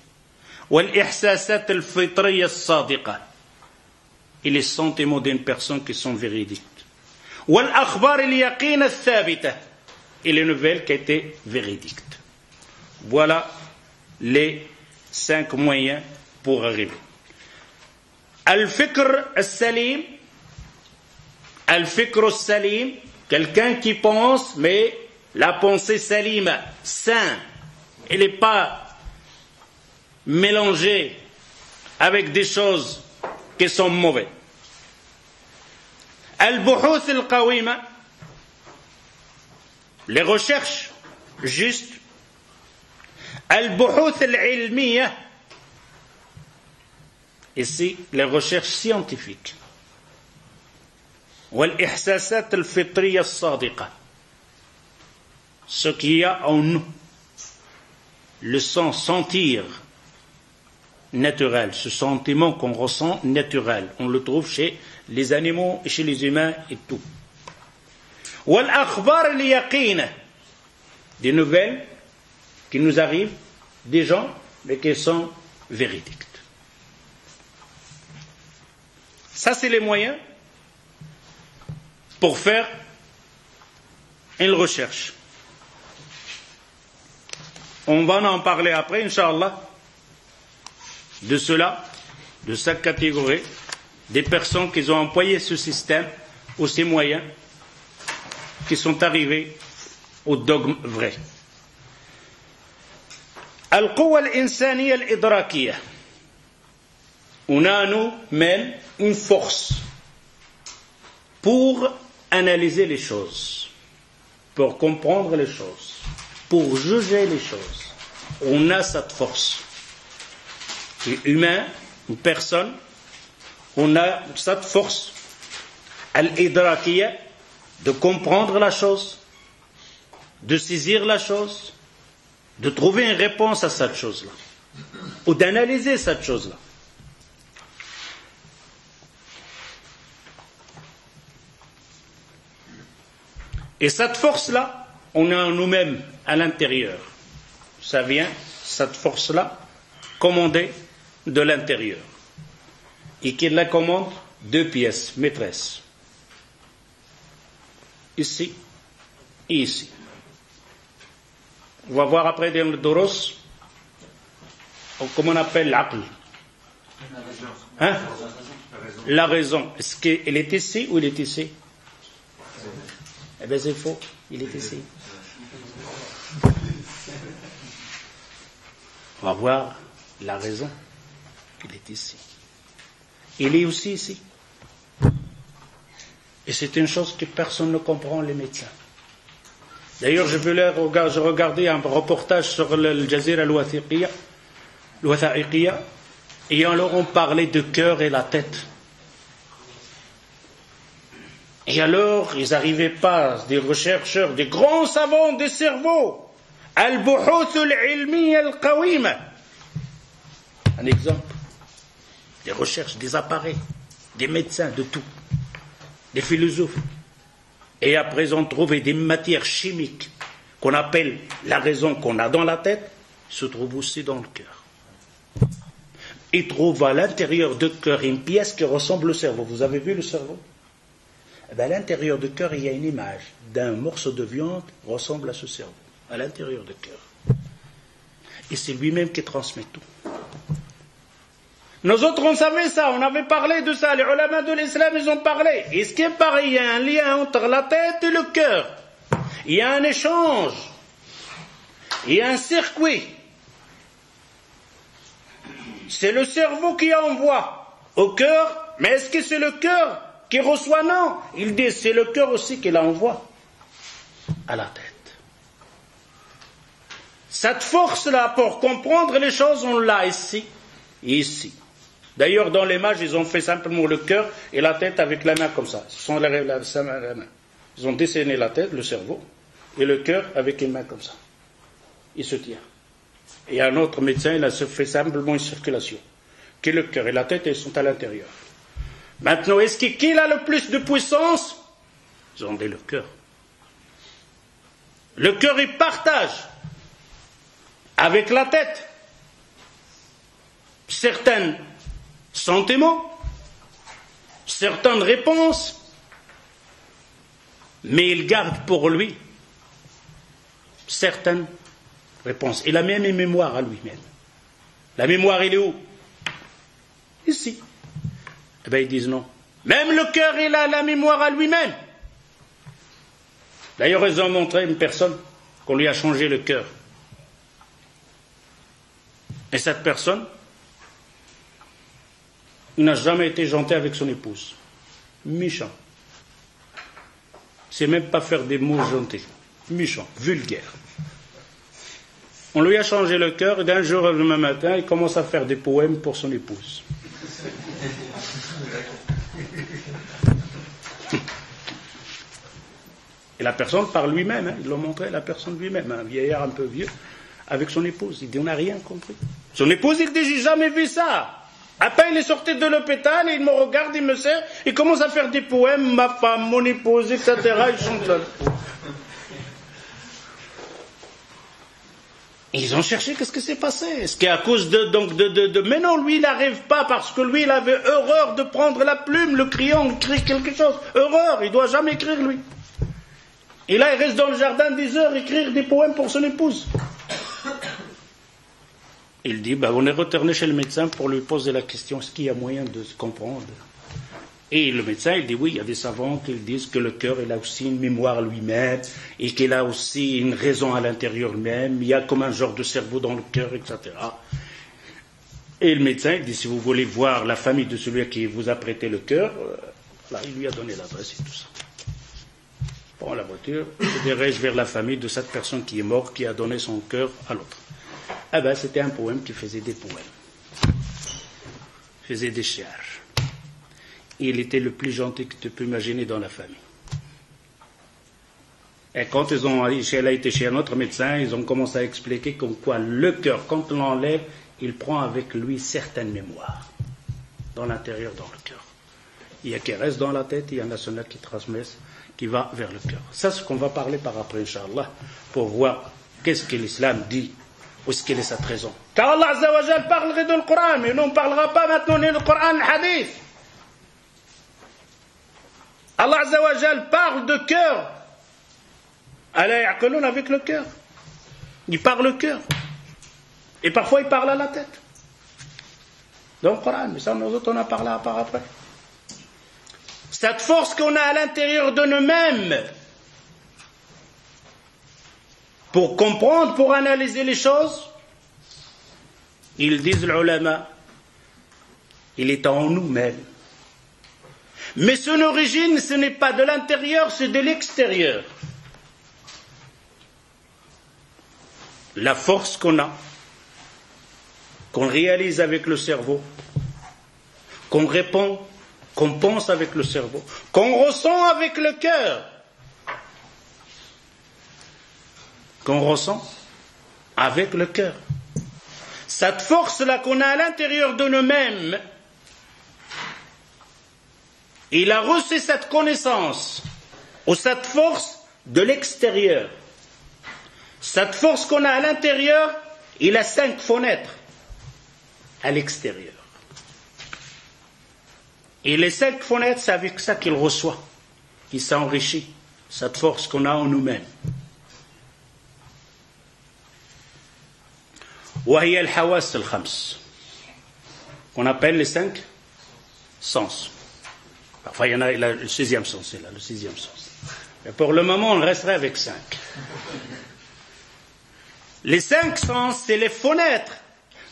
Speaker 1: Wal-ihsasat al-fitriya al-sadiqa. Et les sentiments d'une personne qui sont véridiques. Wal-akhbar al-yaqin al-thabita. Et les nouvelles qui étaient véridiques. Voilà les 5 moyens pour arriver. Al-fikr al-salim. Al-fikr al-salim.
Speaker 2: Quelqu'un qui pense, mais la pensée salime, sain, elle n'est pas mélangée avec des choses qui sont mauvaises. Al-Buhuth al-Qawima, les recherches justes. Al-Buhuth al-Ilmiya, ici les recherches scientifiques. Wal-Ihsasat al-Fitriya al-Sadiqa, ce qu'il y a en nous, le sentir naturel, ce sentiment qu'on ressent naturel, on le trouve chez les animaux et chez les humains et tout. Wal-Akhbar al-Yaqina, des nouvelles qui nous arrivent, des gens, mais qui sont véridiques. Ça, c'est les moyens pour faire une recherche. On va en parler après, Inch'Allah, de cela, de cette catégorie, des personnes qui ont employé ce système ou ces moyens qui sont arrivés au dogme vrai. Al-Quwa al-Insaniya al-Idrakiya. On a nous-mêmes une force pour analyser les choses, pour comprendre les choses, pour juger les choses. On a cette force. Et humain, une personne, on a cette force, al-Idrakiya, de comprendre la chose, de saisir la chose, de trouver une réponse à cette chose-là, ou d'analyser cette chose-là. Et cette force-là, on a en nous-mêmes à l'intérieur. Ça vient, cette force-là, commandée de l'intérieur. Et qui la commande deux pièces maîtresses. Ici et ici. On va voir après dans le Doros, comment on appelle l'aql. Hein? La raison. Est-ce qu'elle est ici ou elle est ici? Eh bien c'est faux, il est ici. On va voir la raison. Il est ici. Il est aussi ici. Et c'est une chose que personne ne comprend, les médecins. D'ailleurs, je regardais un reportage sur le Jazira al-Watha'iqiyya, et alors on parlait de cœur et la tête. Et alors, ils n'arrivaient pas, des chercheurs, des grands savants des cerveaux, al-Buhuth al-Ilmiya al-Qawima. Un exemple, des recherches, des appareils, des médecins, de tout, des philosophes. Et après, on trouvait des matières chimiques qu'on appelle la raison qu'on a dans la tête, se trouve aussi dans le cœur. Ils trouvent à l'intérieur du cœur une pièce qui ressemble au cerveau. Vous avez vu le cerveau? Eh bien, à l'intérieur du cœur, il y a une image d'un morceau de viande qui ressemble à ce cerveau, à l'intérieur du cœur. Et c'est lui-même qui transmet tout. Nous autres, on savait ça, on avait parlé de ça, les ulama de l'islam, ils ont parlé. Est-ce qu'il paraît, il y a un lien entre la tête et le cœur? Il y a un échange. Il y a un circuit. C'est le cerveau qui envoie au cœur, mais est-ce que c'est le cœur qui reçoit? Non. Ils disent c'est le cœur aussi qui l'envoie à la tête. Cette force-là, pour comprendre les choses, on l'a ici et ici. D'ailleurs, dans l'image, ils ont fait simplement le cœur et la tête avec la main comme ça. Ce sont la main. Ils ont dessiné la tête, le cerveau, et le cœur avec une main comme ça. Il se tient. Et un autre médecin, il a fait simplement une circulation. Que le cœur et la tête, ils sont à l'intérieur. Maintenant, est-ce qui a le plus de puissance? Ils ont dit le cœur. Le cœur, il partage avec la tête certains sentiments, certaines réponses, mais il garde pour lui certaines réponses. Il a même une mémoire à lui-même. La mémoire, il est où? Ici. Eh bien, ils disent non. Même le cœur, il a la mémoire à lui-même. D'ailleurs, ils ont montré une personne qu'on lui a changé le cœur. Et cette personne, il n'a jamais été gentil avec son épouse. Méchant. Il ne sait même pas faire des mots gentils. Méchant, vulgaire. On lui a changé le cœur et d'un jour au lendemain matin, il commence à faire des poèmes pour son épouse. Et la personne par lui-même, il l'a montré, la personne lui-même, un vieillard un peu vieux, avec son épouse. Il dit, on n'a rien compris. Son épouse, il dit, j'ai jamais vu ça. Après, il est sorti de l'hôpital, et il me regarde, il me serre, il commence à faire des poèmes, ma femme, mon épouse, etc. Il chante là. Ils ont cherché, qu'est-ce qui s'est passé? Est-ce qu'à cause de... Mais non, lui, il n'arrive pas, parce que lui, il avait horreur de prendre la plume, le crayon, écrire quelque chose. Horreur, il ne doit jamais écrire, lui. Et là, il reste dans le jardin 10 heures, écrire des poèmes pour son épouse. Il dit, on est retourné chez le médecin pour lui poser la question, est-ce qu'il y a moyen de se comprendre? Et le médecin, il dit, oui, il y a des savants qui disent que le cœur, il a aussi une mémoire lui-même, et qu'il a aussi une raison à l'intérieur lui-même, il y a comme un genre de cerveau dans le cœur, etc. Et le médecin, il dit, si vous voulez voir la famille de celui qui vous a prêté le cœur, là, il lui a donné l'adresse et tout ça. Prends la voiture, se dirige vers la famille de cette personne qui est morte, qui a donné son cœur à l'autre. C'était un poème qui faisait des poèmes. Faisait des charges. Il était le plus gentil que tu peux imaginer dans la famille. Et quand elle a été chez un autre médecin, ils ont commencé à expliquer comme quoi le cœur, quand on l'enlève, il prend avec lui certaines mémoires dans l'intérieur, dans le cœur. Il y a qui reste dans la tête, il y en a ceux-là qui transmettent, qui va vers le cœur. Ça, c'est ce qu'on va parler par après, Inch'Allah, pour voir qu'est-ce que l'islam dit, où est-ce qu'elle est sa raison. Car Allah Azza wa Jal parlerait de le Coran, mais nous on ne parlera pas maintenant ni le Coran, le Hadith. Allah Azza wa Jal parle de cœur. Allah ya'qulun avec le cœur. Il parle le cœur. Et parfois il parle à la tête. Dans le Coran, mais ça nous autres on en parlera par après. Cette force qu'on a à l'intérieur de nous-mêmes pour comprendre, pour analyser les choses, ils disent les ulama, il est en nous-mêmes. Mais son origine, ce n'est pas de l'intérieur, c'est de l'extérieur. La force qu'on a, qu'on réalise avec le cerveau, qu'on répond, qu'on pense avec le cerveau, qu'on ressent avec le cœur, qu'on ressent avec le cœur. Cette force-là qu'on a à l'intérieur de nous-mêmes, il a reçu cette connaissance ou cette force de l'extérieur. Cette force qu'on a à l'intérieur, il a 5 fenêtres à l'extérieur. Et les 5 fenêtres, c'est avec ça qu'il reçoit, qu'il s'enrichit, cette force qu'on a en nous-mêmes. وهي الحواس الخمس, qu'on appelle les 5 sens. Parfois, il y en a le 6e sens, c'est là, le 6e sens. Mais pour le moment, on resterait avec 5. Les 5 sens, c'est les fenêtres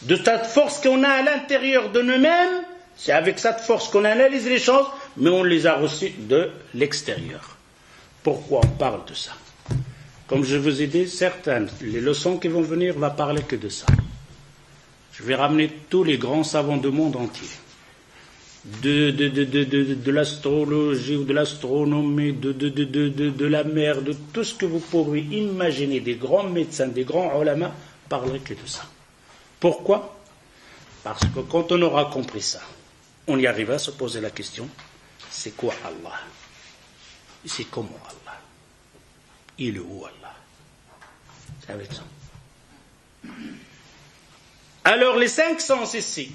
Speaker 2: de cette force qu'on a à l'intérieur de nous-mêmes. C'est avec cette force qu'on analyse les choses, mais on les a reçues de l'extérieur. Pourquoi on parle de ça? Comme je vous ai dit, certaines, les leçons qui vont venir, ne vont parler que de ça. Je vais ramener tous les grands savants du monde entier. De l'astrologie ou de l'astronomie, de la mer, de tout ce que vous pourrez imaginer, des grands médecins, des grands ulama, parleraient que de ça. Pourquoi? Parce que quand on aura compris ça, on y arrivera à se poser la question, c'est quoi Allah? C'est comment Allah? Il est où Allah? C'est avec ça. Alors les 5 sens ici,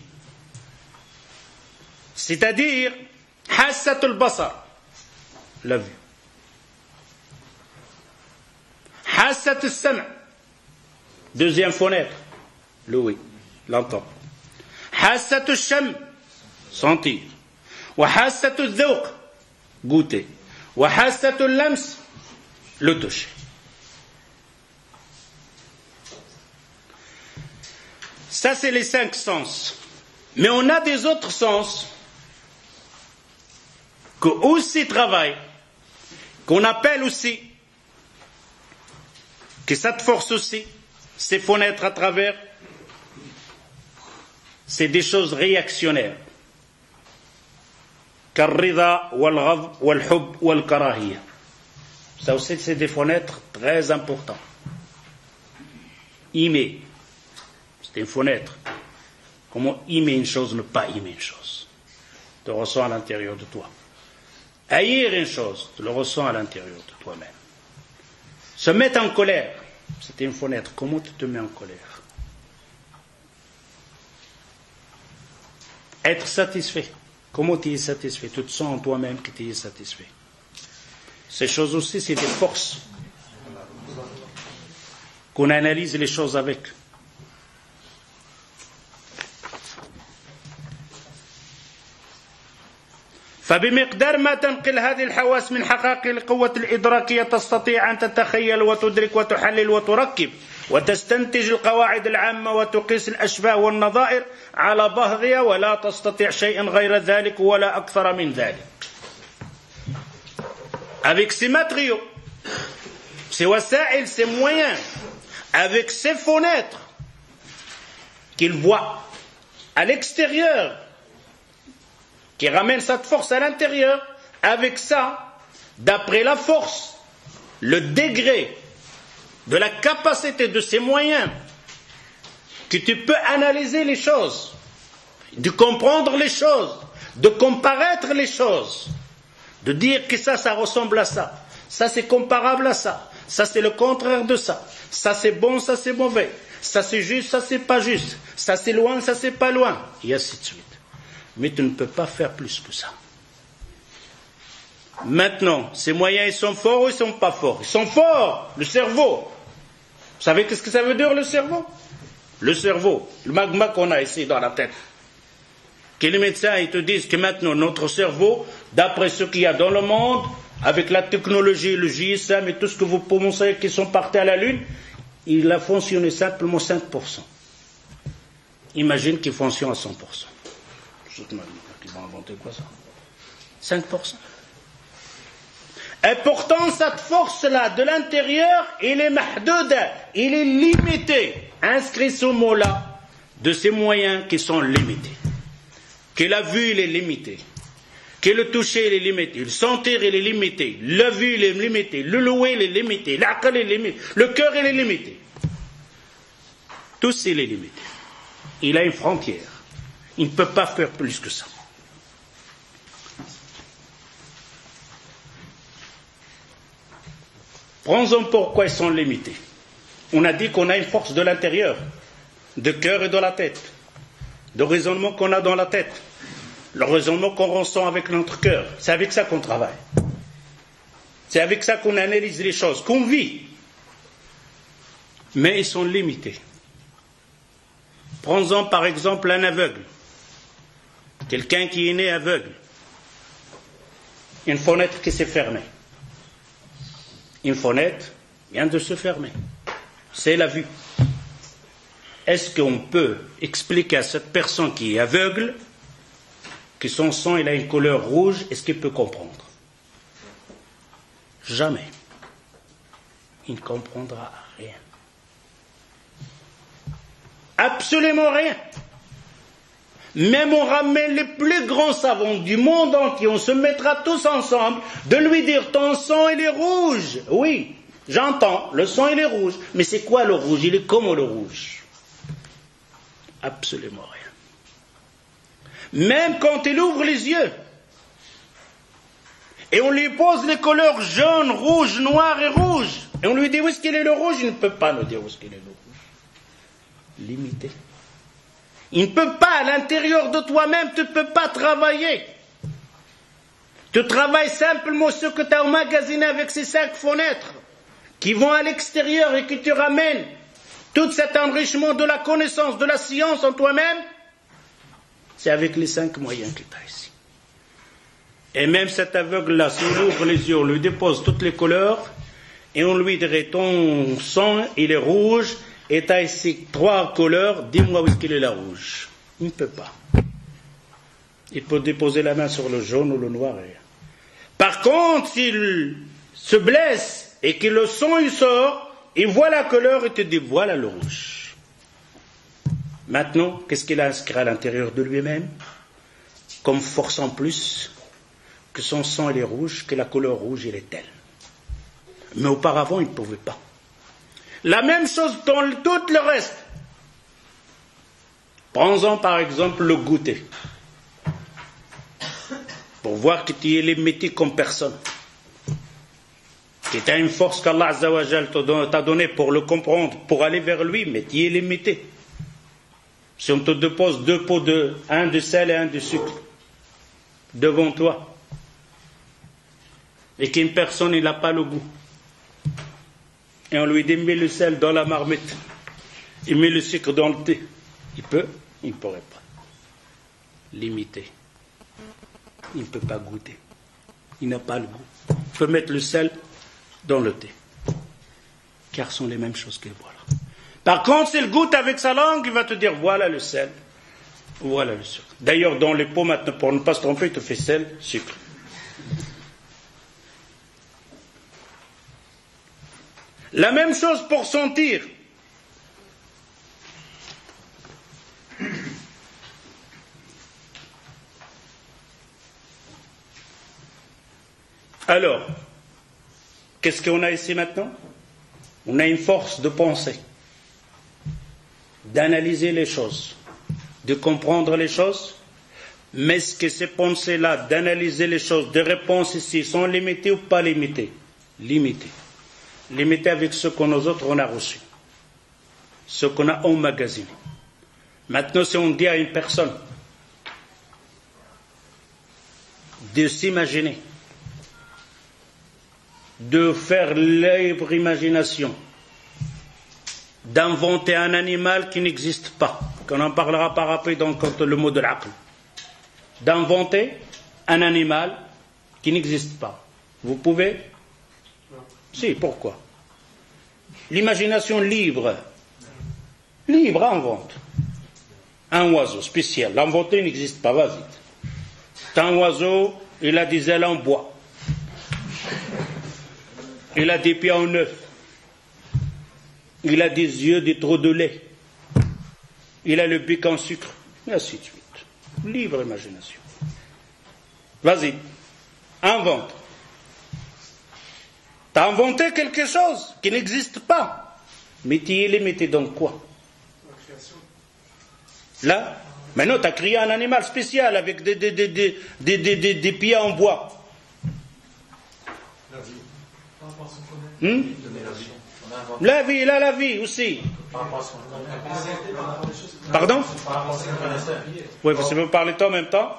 Speaker 2: c'est-à-dire hassat al-basar, la vue, hassat al-sam', deuxième fenêtre, l'ouïe, l'entendre, hassat al-sham, sentir, wa hassat al-dhawq, goûter, wa hassat al-lams, le toucher. Ça, c'est les 5 sens. Mais on a des autres sens que aussi travaillent, qu'on appelle aussi, que ça te force aussi, ces fenêtres à travers, c'est des choses réactionnaires. Karrida, wal-ghadb, wal-hub, wal-karahiyya. Ça aussi, c'est des fenêtres très importantes. Aimer, c'est une fenêtre. Comment aimer une chose, ne pas aimer une chose. Tu le ressens à l'intérieur de toi. Haïr une chose, tu le ressens à l'intérieur de toi-même. Se mettre en colère, c'est une fenêtre. Comment tu te mets en colère? Être satisfait. Comment tu es satisfait? Tu te sens en toi-même que tu es satisfait. Ces choses aussi, c'est des forces. Qu'on analyse les choses avec. فبمقدار ما تنقل هذه الحواس من حقائق القوة الإدراكية تستطيع أن تتخيل وتدرك وتحلل وتركب وتستنتج القواعد العامة وتقيس الأشباه والنظائر على بعضها ولا تستطيع شيئا غير ذلك ولا أكثر من ذلك. Avec ces matériaux, ces wasa'il, ces moyens, avec ces fenêtres qu'il voit à l'extérieur, qui ramène cette force à l'intérieur, avec ça, d'après la force, le degré de la capacité de ces moyens, que tu peux analyser les choses, de comprendre les choses, de comparaître les choses, de dire que ça ressemble à ça, ça c'est comparable à ça c'est le contraire de ça c'est bon, ça c'est mauvais, ça c'est juste, ça c'est pas juste, ça c'est loin, ça c'est pas loin, et ainsi de suite. Mais tu ne peux pas faire plus que ça. Maintenant, ces moyens, ils sont forts ou ils sont pas forts? Ils sont forts, le cerveau. Vous savez qu'est-ce que ça veut dire le cerveau? Le cerveau, le magma qu'on a ici dans la tête. Que les médecins ils te disent que maintenant notre cerveau, d'après ce qu'il y a dans le monde, avec la technologie, le JSM et tout ce que vous pensez qui sont partis à la Lune, il a fonctionné simplement 5%. Imagine qu'il fonctionne à 100%. Ils vont inventer quoi ça? 5%. Et pourtant, cette force-là de l'intérieur, il est mahdouda, il est limité. Inscrit ce mot-là de ces moyens qui sont limités. Que la vue, il est limité. Que le toucher, il est limité. Le sentir, il est limité. La vue, il est limité. Le louer, il est limité. L'aql, il est limité. Le cœur, il est limité. Tout ça, il est limité. Il a une frontière. Il ne peut pas faire plus que ça. Prends-en pourquoi ils sont limités. On a dit qu'on a une force de l'intérieur, de cœur et de la tête, de raisonnement qu'on a dans la tête, le raisonnement qu'on ressent avec notre cœur. C'est avec ça qu'on travaille. C'est avec ça qu'on analyse les choses, qu'on vit. Mais ils sont limités. Prends-en par exemple un aveugle. Quelqu'un qui est né aveugle. Une fenêtre qui s'est fermée. Une fenêtre vient de se fermer. C'est la vue. Est-ce qu'on peut expliquer à cette personne qui est aveugle que son sang il a une couleur rouge? Est-ce qu'il peut comprendre? Jamais. Il ne comprendra rien. Absolument rien. Même on ramène les plus grands savants du monde entier, on se mettra tous ensemble de lui dire ton sang il est rouge. Oui, j'entends, le sang il est rouge. Mais c'est quoi le rouge? Il est comme le rouge. Absolument rien. Même quand il ouvre les yeux et on lui pose les couleurs jaune, rouge, noir et rouge et on lui dit où est-ce qu'il est le rouge, il ne peut pas nous dire où est-ce qu'il est le rouge. Limité. Il ne peut pas, à l'intérieur de toi-même, tu ne peux pas travailler. Tu travailles simplement ce que tu as emmagasiné avec ces 5 fenêtres qui vont à l'extérieur et qui te ramènent tout cet enrichissement de la connaissance, de la science en toi-même. C'est avec les 5 moyens que tu as ici. Et même cet aveugle-là, s'il ouvre les yeux, on lui dépose toutes les couleurs, et on lui dirait ton sang il est rouge et tu as ici 3 couleurs, dis-moi où est-ce qu'il est la rouge. Il ne peut pas. Il peut déposer la main sur le jaune ou le noir. Par contre, s'il se blesse et que le sang il sort, il voit la couleur et te dit voilà le rouge. Maintenant, qu'est-ce qu'il a inscrit à l'intérieur de lui-même comme force en plus? Que son sang il est rouge, que la couleur rouge il est telle. Mais auparavant, il ne pouvait pas. La même chose dans tout le reste. Prends-en par exemple le goûter. Pour voir que tu es limité comme personne. Que tu as une force qu'Allah Azza wa Jal t'a donnée pour le comprendre, pour aller vers lui, mais tu es limité. Si on te dépose 2 pots un de sel et un de sucre devant toi, et qu'une personne n'a pas le goût, et on lui dit mets le sel dans la marmite, il met le sucre dans le thé, il peut? Il ne pourrait pas. Limité. Il ne peut pas goûter. Il n'a pas le goût. Il peut mettre le sel dans le thé. Car ce sont les mêmes choses que voilà. Par contre, s'il goûte avec sa langue, il va te dire voilà le sel, voilà le sucre. D'ailleurs, dans les pots maintenant, pour ne pas se tromper, il te fait sel, sucre. La même chose pour sentir. Alors, qu'est-ce qu'on a ici maintenant? On a une force de pensée, d'analyser les choses, de comprendre les choses, mais est-ce que ces pensées-là, d'analyser les choses, de réponses ici, sont limitées ou pas limitées? Limitées. Limitées avec ce que nous autres on a reçu, ce qu'on a emmagasiné. Maintenant, si on dit à une personne de s'imaginer, de faire libre imagination, d'inventer un animal qui n'existe pas, qu'on en parlera par après dans le mot de l'aql, d'inventer un animal qui n'existe pas. Vous pouvez? Non. Si, pourquoi? L'imagination libre, invente. Un oiseau spécial, l'inventer n'existe pas, vas-y. C'est un oiseau, il a des ailes en bois. Il a des pieds en œuf. Il a des yeux, des trous de lait. Il a le bec en sucre. Et ainsi de suite. Libre imagination. Vas-y, invente. Tu as inventé quelque chose qui n'existe pas. Mais tu es limité dans quoi? Là, maintenant tu as créé un animal spécial avec des pieds en bois. La vie, il a la vie aussi. Pardon? Oui, parce que vous parlez en même temps.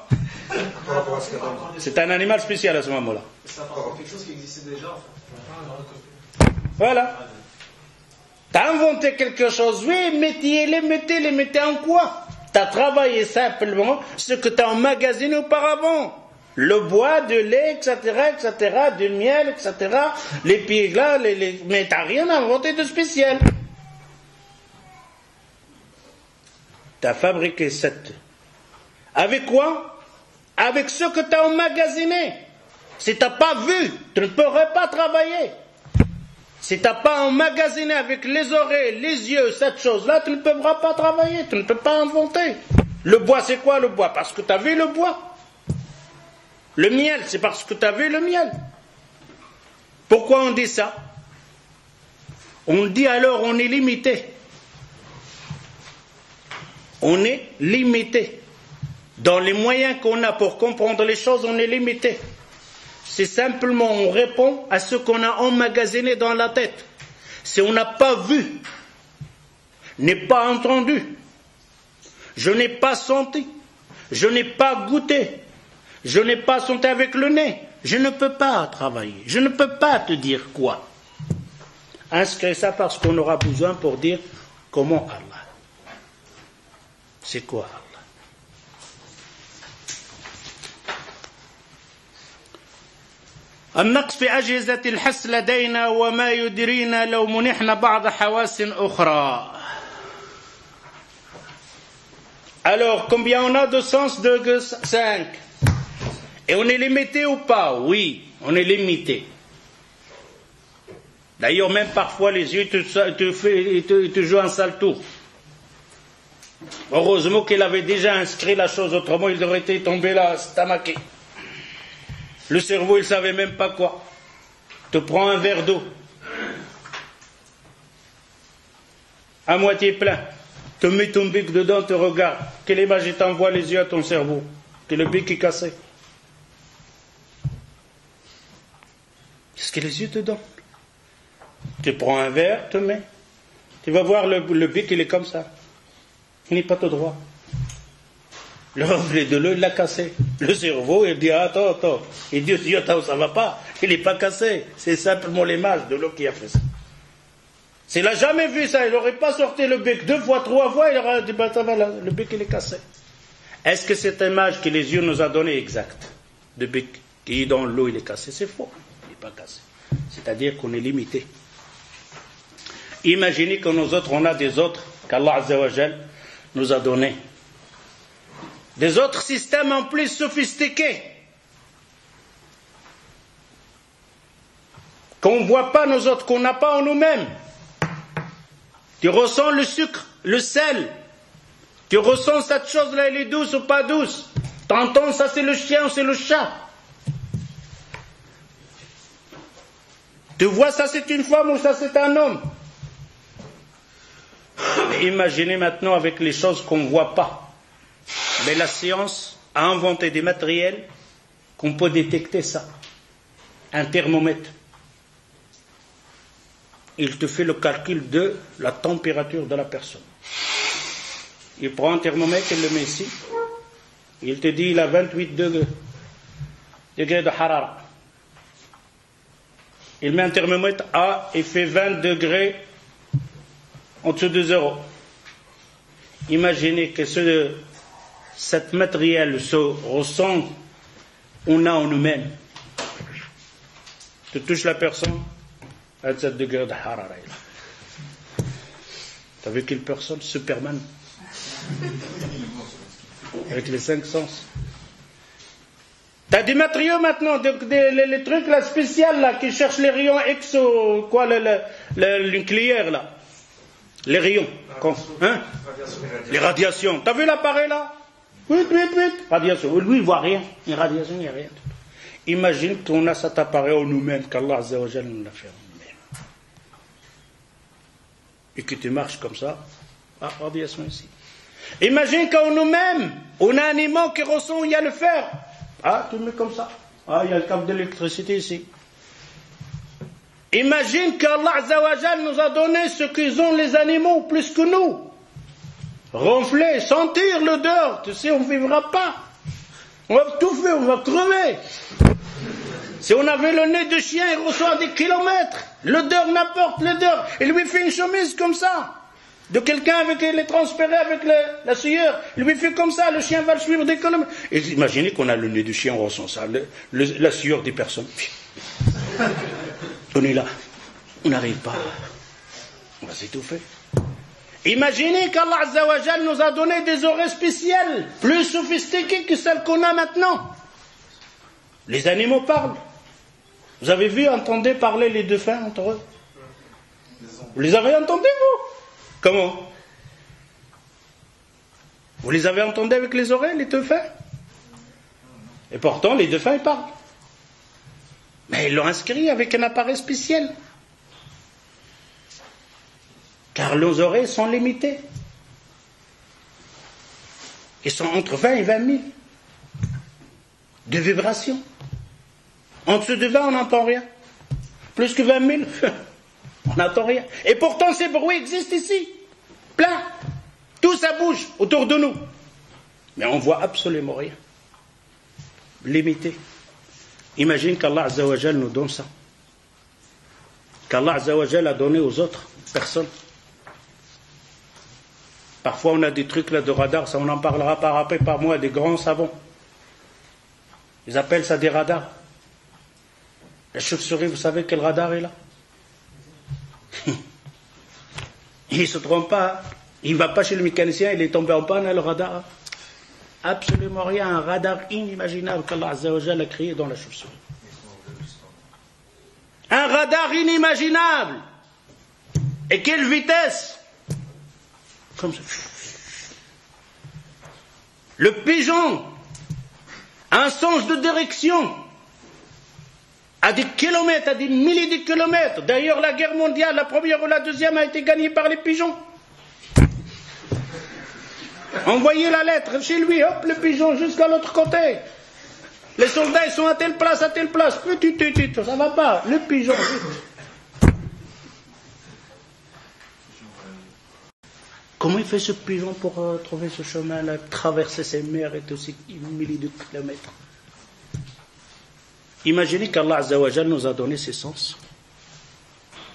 Speaker 2: C'est un animal spécial à ce moment-là.
Speaker 3: Quelque chose qui existait déjà.
Speaker 2: Voilà. Tu as inventé quelque chose, oui, mais tu es limité en quoi? Tu as travaillé simplement ce que tu as emmagasiné auparavant. Le bois, de lait, etc., du miel, etc., les pieds là, mais tu n'as rien inventé de spécial. Tu as fabriqué cette. Avec quoi? Avec ce que tu as emmagasiné. Si tu n'as pas vu, tu ne pourrais pas travailler. Si tu n'as pas emmagasiné avec les oreilles, les yeux, cette chose-là, tu ne pourras pas travailler, tu ne peux pas inventer. Le bois, c'est quoi le bois? Parce que tu as vu le bois. Le miel, c'est parce que tu as vu le miel. Pourquoi on dit ça? On dit alors on est limité. On est limité. Dans les moyens qu'on a pour comprendre les choses, on est limité. C'est simplement on répond à ce qu'on a emmagasiné dans la tête. Si on n'a pas vu, n'est pas entendu, je n'ai pas senti, je n'ai pas goûté, je n'ai pas senti avec le nez, je ne peux pas travailler, je ne peux pas te dire quoi. Inscris ça parce qu'on aura besoin pour dire comment Allah. C'est quoi Allah? النقص في أجهزة الحس لدينا وما يدرينا لو منحنا بعض حواس أخرى. Alors, combien on a de sens? 5. Et on est limité ou pas? Oui, on est limité. D'ailleurs, même parfois, les yeux te jouent un sale tour. Heureusement qu'il avait déjà inscrit la chose, autrement il aurait été tombé là, stamaqué. Le cerveau, il ne savait même pas quoi. Te prends un verre d'eau, à moitié plein, te mets ton bic dedans, te regarde. Quelle image il t'envoie les yeux à ton cerveau? Que le bic est cassé. Qu'est-ce que les yeux te donnent? Tu prends un verre, te mets. Tu vas voir le bic, il est comme ça. Il n'est pas tout droit. Le reflet de l'eau, il l'a cassé. Le cerveau, il dit, attends. Il dit, attends, ça va pas. Il n'est pas cassé. C'est simplement l'image de l'eau qui a fait ça. S'il n'a jamais vu ça, il n'aurait pas sorti le bec 2 fois, 3 fois, il aurait dit, ça va, le bec, il est cassé. Est-ce que cette image que les yeux nous a donnée est exacte? Le bec qui est dans l'eau, il est cassé? C'est faux. Il n'est pas cassé. C'est-à-dire qu'on est limité. Imaginez que nous autres, on a des autres qu'Allah Azza wa Jal nous a donnés. Des autres systèmes en plus sophistiqués. Qu'on ne voit pas nous autres, qu'on n'a pas en nous-mêmes. Tu ressens le sucre, le sel. Tu ressens cette chose-là, elle est douce ou pas douce. Tu entends, ça c'est le chien ou c'est le chat. Tu vois, ça c'est une femme ou ça c'est un homme. Mais imaginez maintenant avec les choses qu'on ne voit pas. Mais la science a inventé des matériels qu'on peut détecter ça. Un thermomètre. Il te fait le calcul de la température de la personne. Il prend un thermomètre, il le met ici. Il te dit il a 28 degrés de harara. Il met un thermomètre A, il fait 20 degrés en dessous de 0. Imaginez que cet matériel se ressent, on a en nous-mêmes. Tu touches la personne, 27 degrés de harara. Tu as vu quelle personne? Superman. Avec les 5 sens. Tu as des matériaux maintenant, les trucs là, spéciaux là, qui cherchent les rayons exo, quoi, le nucléaire là. Les rayons. Hein? Les radiations. Tu as vu l'appareil là? Oui. Radiation. Lui, il ne voit rien. Une radiation, il n'y a rien. Imagine qu'on a cet appareil en nous-mêmes, qu'Allah Azza wa Jal nous l'a fait en nous-mêmes. Et que tu marches comme ça. Ah, radiation ici. Imagine qu'en nous-mêmes, on a un aimant qui ressent où il y a le fer. Ah, tu le mets comme ça. Ah, il y a le câble d'électricité ici. Imagine qu'Allah Azza wa Jal nous a donné ce qu'ils ont les animaux plus que nous. Ronfler, sentir l'odeur. Tu sais, on ne vivra pas. On va tout faire, on va crever. Si on avait le nez de chien, il reçoit des kilomètres. L'odeur, n'importe l'odeur. Il lui fait une chemise comme ça. De quelqu'un avec les transpiré avec la sueur. Il lui fait comme ça, le chien va le suivre des kilomètres. Et imaginez qu'on a le nez du chien, on ressent ça, la sueur des personnes. On est là, on n'arrive pas. On va s'étouffer. Imaginez qu'Allah Azza wa Jal nous a donné des oreilles spéciales, plus sophistiquées que celles qu'on a maintenant. Les animaux parlent. Vous avez vu, entendez parler les dauphins entre eux? Vous les avez entendus, vous? Comment? Vous les avez entendus avec les oreilles, les dauphins? Et pourtant, les dauphins, ils parlent. Mais ils l'ont inscrit avec un appareil spécial. Car leurs oreilles sont limitées. Ils sont entre 20 et 20 000 de vibrations. En dessous de 20, on n'entend rien. Plus que 20 000, on n'entend rien. Et pourtant, ces bruits existent ici. Plein. Tout ça bouge autour de nous. Mais on ne voit absolument rien. Limité. Imagine qu'Allah Azza wa Jal nous donne ça. Qu'Allah Azza wa Jal a donné aux autres personnes. Parfois on a des trucs là de radar, ça on en parlera par après par moi, des grands savants. Ils appellent ça des radars. La chauve-souris, vous savez quel radar est là? Il ne se trompe pas. Il ne va pas chez le mécanicien, il est tombé en panne, le radar. Absolument rien, un radar inimaginable qu'Allah Azza wa Jalla a créé dans la chauve-souris. Un radar inimaginable. Et quelle vitesse? Comme ça. Le pigeon a un sens de direction à des kilomètres, à des milliers de kilomètres. D'ailleurs, la guerre mondiale, la première ou la deuxième, a été gagnée par les pigeons. Envoyez la lettre chez lui, hop, le pigeon jusqu'à l'autre côté. Les soldats, ils sont à telle place, petit, ça va pas. Le pigeon, vite. Comment il fait ce pigeon pour trouver ce chemin-là, traverser ces mers et tous ces milliers de kilomètres? Imaginez qu'Allah Azza wa Jal nous a donné ses sens.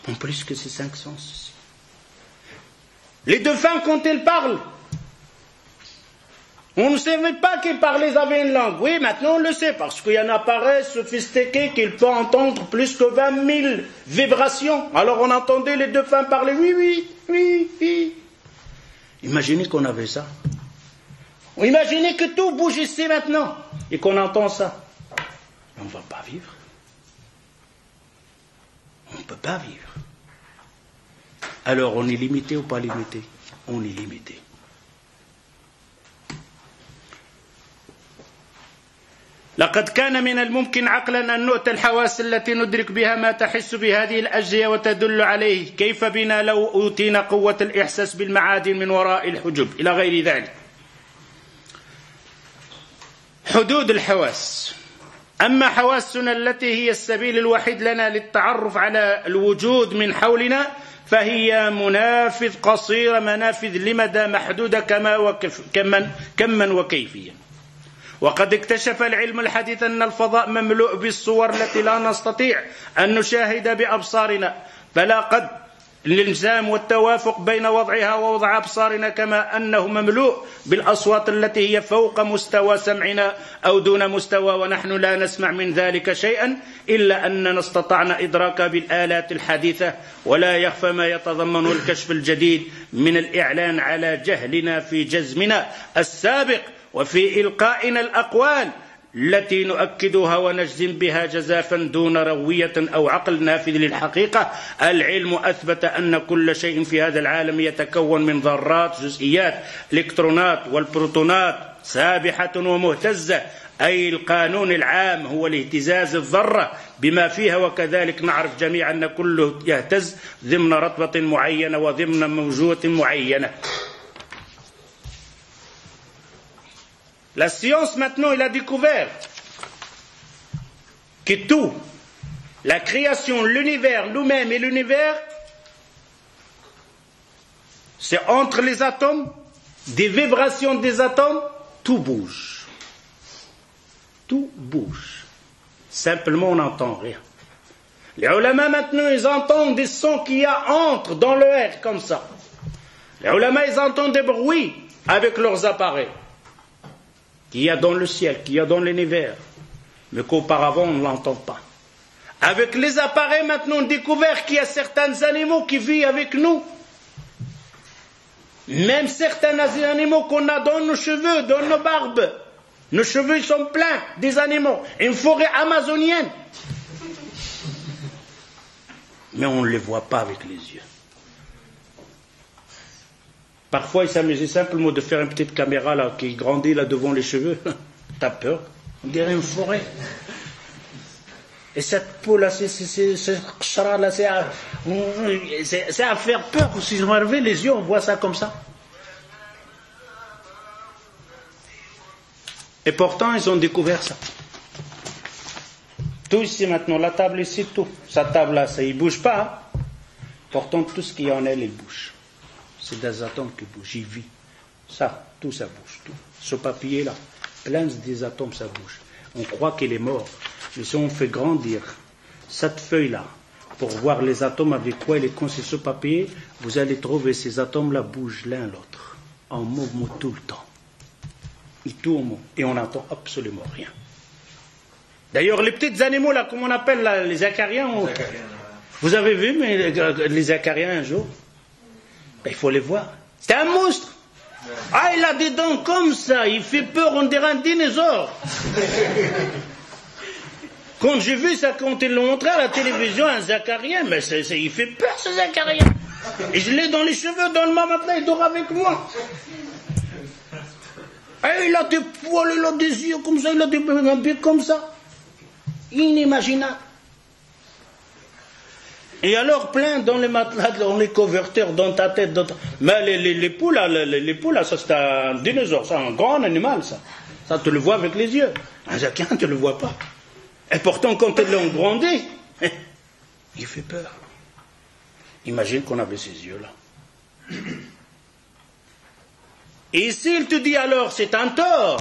Speaker 2: En plus que ces 5 sens. Les dauphins, quand ils parlent, on ne savait pas qu'ils parlaient, ils avaient une langue. Oui, maintenant on le sait, parce qu'il y a un appareil sophistiqué qui peut entendre plus que 20 000 vibrations. Alors on entendait les dauphins parler, oui. Imaginez qu'on avait ça. Imaginez que tout bouge ici maintenant, et qu'on entend ça. On ne va pas vivre. On ne peut pas vivre. Alors on est limité ou pas limité? On est limité. لقد كان من الممكن عقلا أن نؤتى الحواس التي ندرك بها ما تحس بهذه الأجزية وتدل عليه كيف بنا لو أوتينا قوة الإحساس بالمعادن من وراء الحجب إلى غير ذلك. حدود الحواس. أما حواسنا التي هي السبيل الوحيد لنا للتعرف على الوجود من حولنا فهي منافذ قصيرة منافذ لمدى محدودة كما وكيفية. وقد اكتشف العلم الحديث أن الفضاء مملوء بالصور التي لا نستطيع أن نشاهد بأبصارنا فلا قد الالتزام والتوافق بين وضعها ووضع أبصارنا كما أنه مملوء بالأصوات التي هي فوق مستوى سمعنا أو دون مستوى ونحن لا نسمع من ذلك شيئا إلا أننا استطعنا إدراكها بالآلات الحديثة ولا يخفى ما يتضمن الكشف الجديد من الإعلان على جهلنا في جزمنا السابق وفي إلقائنا الأقوال التي نؤكدها ونجزم بها جزافا دون روية أو عقل نافذ للحقيقة. العلم أثبت أن كل شيء في هذا العالم يتكون من ذرات جزئيات الإلكترونات والبروتونات سابحة ومهتزة أي القانون العام هو الاهتزاز الذرة بما فيها وكذلك نعرف جميعا أن كله يهتز ضمن رتبة معينة وضمن موجودة معينة. La science maintenant, elle a découvert que tout, la création, l'univers, nous-mêmes et l'univers, c'est entre les atomes, des vibrations des atomes, tout bouge. Tout bouge. Simplement, on n'entend rien. Les ulama maintenant, ils entendent des sons qu'il y a entre dans le air, comme ça. Les ulama, ils entendent des bruits avec leurs appareils. Qu'il y a dans le ciel, qu'il y a dans l'univers, mais qu'auparavant on ne l'entend pas. Avec les appareils maintenant, on a découvert qu'il y a certains animaux qui vivent avec nous. Même certains animaux qu'on a dans nos cheveux, dans nos barbes. Nos cheveux sont pleins des animaux. Une forêt amazonienne. Mais on ne les voit pas avec les yeux. Parfois, il s'amusait simplement de faire une petite caméra là, qui grandit là devant les cheveux. T'as peur? On dirait une forêt. Et cette peau là, c'est à faire peur. Si on enlève les yeux, on voit ça comme ça. Et pourtant, ils ont découvert ça. Tout ici maintenant, la table ici, tout. Sa table là, ça, il ne bouge pas. Hein? Pourtant, tout ce qu'il y a en elle, il bouge. C'est des atomes qui bougent, j'y vis. Ça, tout ça bouge. Tout. Ce papier-là, plein des atomes, ça bouge. On croit qu'il est mort. Mais si on fait grandir cette feuille-là, pour voir les atomes avec quoi il est conçu ce papier, vous allez trouver ces atomes-là bougent l'un l'autre, en mouvement tout le temps. Et tout au monde. Et on n'entend absolument rien. D'ailleurs, les petits animaux, là, comme on appelle là, les acariens, vous avez vu les acariens un jour? Ben, il faut les voir. C'est un monstre. Ah, il a des dents comme ça, il fait peur, on dirait un dinosaure. Quand j'ai vu ça, quand ils l'ont montré à la télévision, un zacarien, mais il fait peur ce zacarien. Et je l'ai dans les cheveux, dans le mat maintenant, il dort avec moi. Et il a des poils, il a des yeux comme ça, il a un bec comme ça. Inimaginable. Et alors plein dans les matelas, dans les couverteurs, dans ta tête, mais les poules, là, ça c'est un dinosaure, c'est un grand animal, ça. Ça, tu le vois avec les yeux. Un zacarien, tu ne le vois pas. Et pourtant, quand ils l'ont grandi, il fait peur. Imagine qu'on avait ces yeux-là. Et s'il te dit alors, c'est un tort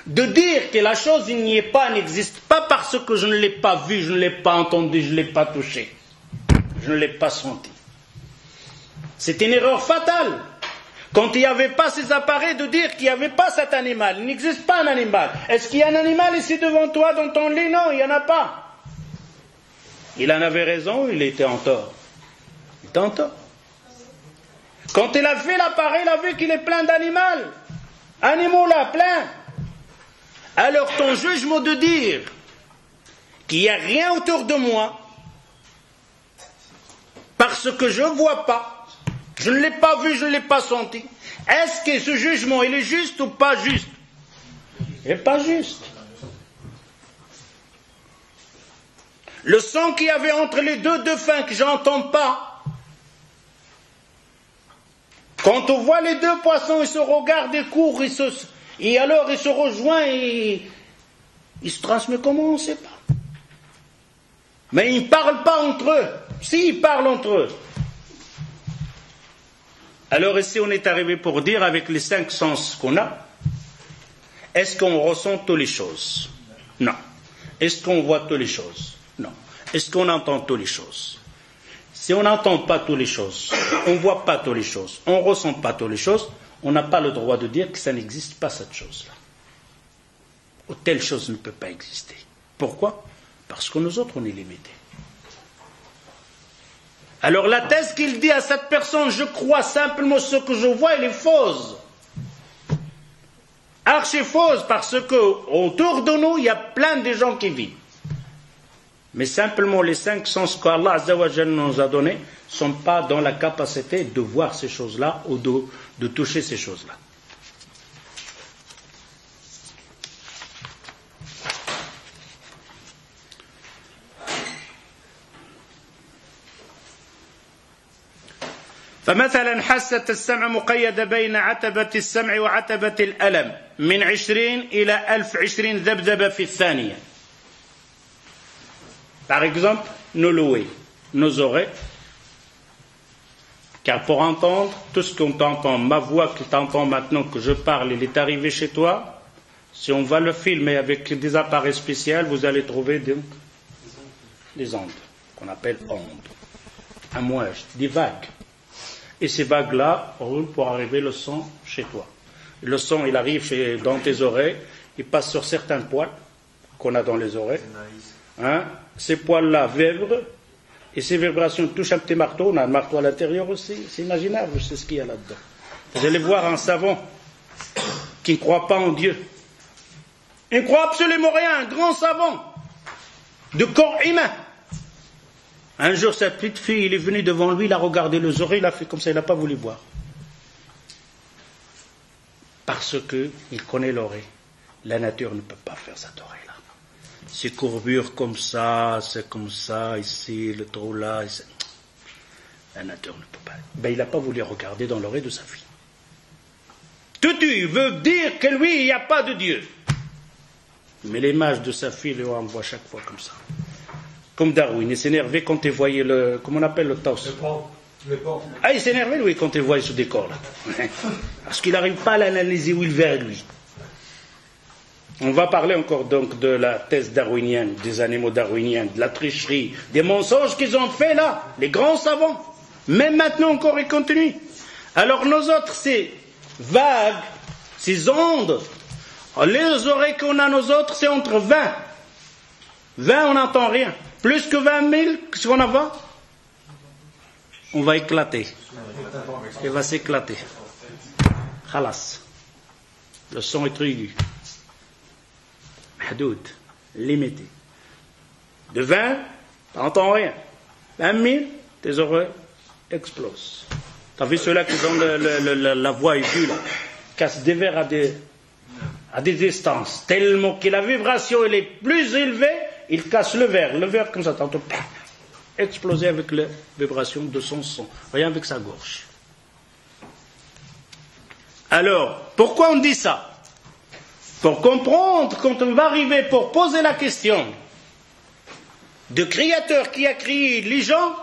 Speaker 2: de dire que la chose, il n'y est pas, n'existe pas parce que je ne l'ai pas vu, je ne l'ai pas entendu, je ne l'ai pas touché, je ne l'ai pas senti. C'est une erreur fatale. Quand il n'y avait pas ces appareils, de dire qu'il n'y avait pas cet animal, il n'existe pas un animal. Est-ce qu'il y a un animal ici devant toi dans ton lit? Non, il n'y en a pas. Il en avait raison, il était en tort. Il était en tort. Quand il a fait l'appareil, il a vu qu'il est plein d'animaux. Animaux là, plein. Alors ton jugement de dire qu'il n'y a rien autour de moi, parce que je ne vois pas, je ne l'ai pas vu, je ne l'ai pas senti, est-ce que ce jugement, il est juste ou pas juste? Il n'est pas juste. Le son qu'il y avait entre les deux dauphins que je n'entends pas, quand on voit les deux poissons, ils se regardent et courent, et alors ils se rejoignent et ils se transmettent comment, on ne sait pas. Mais ils ne parlent pas entre eux. Si, ils parlent entre eux. Alors ici, on est arrivé pour dire, avec les 5 sens qu'on a, est-ce qu'on ressent toutes les choses? Non. Est-ce qu'on voit toutes les choses? Non. Est-ce qu'on entend toutes les choses? Si on n'entend pas toutes les choses, on ne voit pas toutes les choses, on ne ressent pas toutes les choses, on n'a pas le droit de dire que ça n'existe pas, cette chose-là. Ou telle chose ne peut pas exister. Pourquoi? Parce que nous autres, on est limités. Alors la thèse qu'il dit à cette personne, je crois simplement ce que je vois, elle est fausse. Archi fausse, parce que autour de nous, il y a plein de gens qui vivent. Mais simplement les 5 sens qu'Allah Azza wa Jalla nous a donnés ne sont pas dans la capacité de voir ces choses-là ou de toucher ces choses-là. فمثلا حاسة السمع مقيدة بين عتبة السمع وعتبة الألم من 20 إلى 1020 ذبذبة في الثانية. Par exemple, nos louer, nos oreilles, car pour entendre tout ce qu'on t'entend, ma voix que tu entends maintenant que je parle, il est arrivé chez toi, si on va le filmer avec des appareils spéciaux, vous allez trouver des ondes, qu'on appelle ondes, amouages, des vagues. Et ces vagues-là roulent pour arriver le son chez toi. Le son, il arrive dans tes oreilles, il passe sur certains poils qu'on a dans les oreilles. Ces poils-là vibrent, et ces vibrations touchent un petit marteau, on a un marteau à l'intérieur aussi, c'est imaginable, je sais ce qu'il y a là-dedans. Vous allez voir un savant qui ne croit pas en Dieu. Il ne croit absolument rien, un grand savant de corps humain. Un jour, cette petite fille, il est venu devant lui, il a regardé les oreilles, il a fait comme ça, il n'a pas voulu voir. Parce qu'il connaît l'oreille. La nature ne peut pas faire cette oreille-là. Ces courbures comme ça, c'est comme ça, ici, le trou là, ici. La nature ne peut pas. Ben, il n'a pas voulu regarder dans l'oreille de sa fille. Tutu veut dire que lui, il n'y a pas de Dieu. Mais l'image de sa fille, lui envoie chaque fois comme ça. Comme Darwin, il s'énervait quand il voyait comment on appelle le taos? Le porc. Ah, il s'énervait, lui, quand il voyait ce décor-là. Parce qu'il n'arrive pas à l'analyser où il vers lui. On va parler encore donc de la thèse darwinienne, des animaux darwiniens, de la tricherie, des mensonges qu'ils ont fait là, les grands savants. Même maintenant encore, ils continuent. Alors nous autres, ces vagues, ces ondes, Les oreilles qu'on a, nous autres, c'est entre 20. 20, on n'entend rien. Plus que 20 000, qu'est-ce qu'on en va? On va éclater. Il va s'éclater. Khalas. Le son est trop aigu. Mahdoud. Limité. De 20, tu n'entends rien. 20 000, tes oreilles explosent. Tu as vu ceux-là qui ont la voix aiguë, là, cassent des verres à des distances, tellement que la vibration elle est plus élevée, il casse le verre comme ça, tantôt, exploser avec la vibration de son son, rien avec sa gorge. Alors, pourquoi on dit ça? Pour comprendre, quand on va arriver pour poser la question de créateur qui a créé les gens,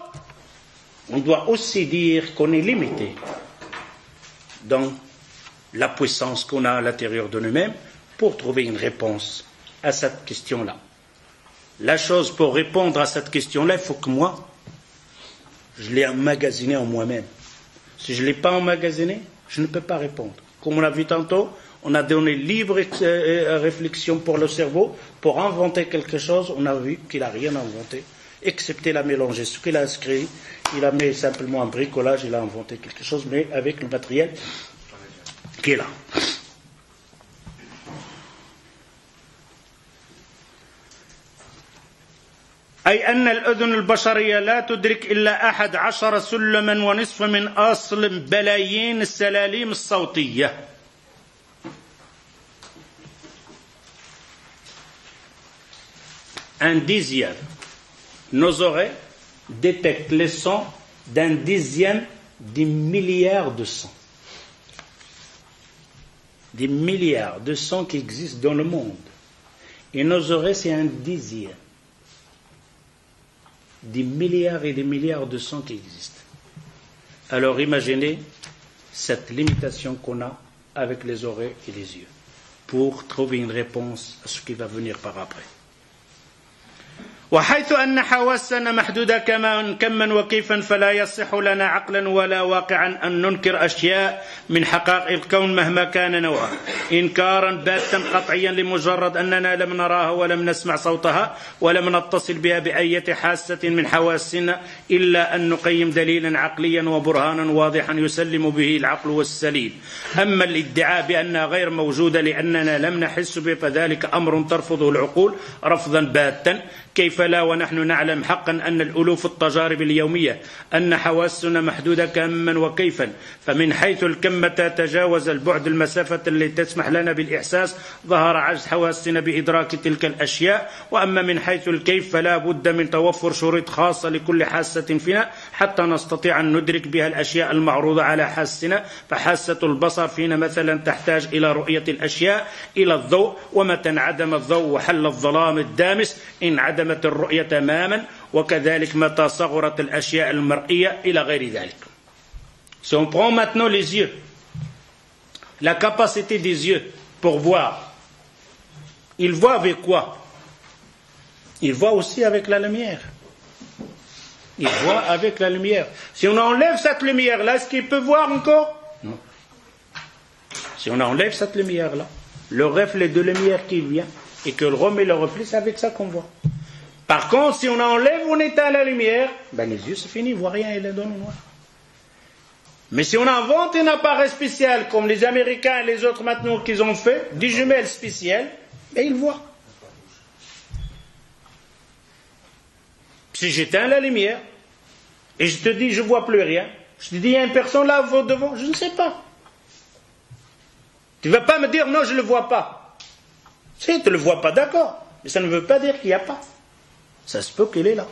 Speaker 2: on doit aussi dire qu'on est limité dans la puissance qu'on a à l'intérieur de nous-mêmes pour trouver une réponse à cette question-là. La chose pour répondre à cette question-là, il faut que moi, je l'ai emmagasiné en moi-même. Si je ne l'ai pas emmagasiné, je ne peux pas répondre. Comme on a vu tantôt, on a donné libre réflexion pour le cerveau, pour inventer quelque chose, on a vu qu'il n'a rien inventé, excepté la mélanger. Ce qu'il a inscrit, il a mis simplement un bricolage, il a inventé quelque chose, mais avec le matériel qui est là. أي أن الأذن البشرية لا تدرك إلا 11 سلما ونصف من أصل بلايين السلاليم الصوتية. Un dixième. Nos oreilles détectent les sons d'un dixième des milliards de sons. Des milliards de sons qui existent dans le monde. Et nos oreilles, c'est un dixième des milliards et des milliards de sons qui existent. Alors imaginez cette limitation qu'on a avec les oreilles et les yeux pour trouver une réponse à ce qui va venir par après. وحيث أن حواسنا محدودة كما وكيفا فلا يصح لنا عقلا ولا واقعا أن ننكر أشياء من حقائق الكون مهما كان نوعها إنكارا باتا قطعيا لمجرد أننا لم نراها ولم نسمع صوتها ولم نتصل بها بأية حاسة من حواسنا إلا أن نقيم دليلا عقليا وبرهانا واضحا يسلم به العقل والسليم. أما الادعاء بأنها غير موجودة لأننا لم نحس به فذلك أمر ترفضه العقول رفضا باتا. كيف لا ونحن نعلم حقا أن الألوف التجارب اليومية أن حواسنا محدودة كما وكيفا فمن حيث الكم متى تجاوز البعد المسافة التي تسمح لنا بالإحساس ظهر عجز حواسنا بإدراك تلك الأشياء. وأما من حيث الكيف فلا بد من توفر شروط خاصة لكل حاسة فينا حتى نستطيع أن ندرك بها الأشياء المعروضة على حاسنا. فحاسة البصر فينا مثلا تحتاج إلى رؤية الأشياء إلى الضوء ومتى انعدم الضوء وحل الظلام الدامس انعدمت الرؤية تماما وكذلك متى صغرت الأشياء المرئية إلى غير ذلك. Si on prend maintenant les yeux, la capacité des yeux pour voir, ils voient avec quoi? Ils voient aussi avec la lumière. Ils voient avec la lumière. Si on enlève cette lumière-là, est-ce qu'il peut voir encore? Non. Si on enlève cette lumière-là, le reflet de lumière qui vient et que le remet le reflet, c'est avec ça qu'on voit. Par contre, si on enlève, on éteint la lumière, ben les yeux c'est fini, ils ne voient rien, ils les donnent au noir. Mais si on invente un appareil spécial, comme les Américains et les autres maintenant qu'ils ont fait, des jumelles spéciales, ben ils voient. Si j'éteins la lumière, et je te dis je ne vois plus rien, je te dis il y a une personne là devant, je ne sais pas. Tu ne vas pas me dire non, je ne le vois pas. Si tu ne le vois pas, d'accord, mais ça ne veut pas dire qu'il n'y a pas. Ça se peut qu'il est là.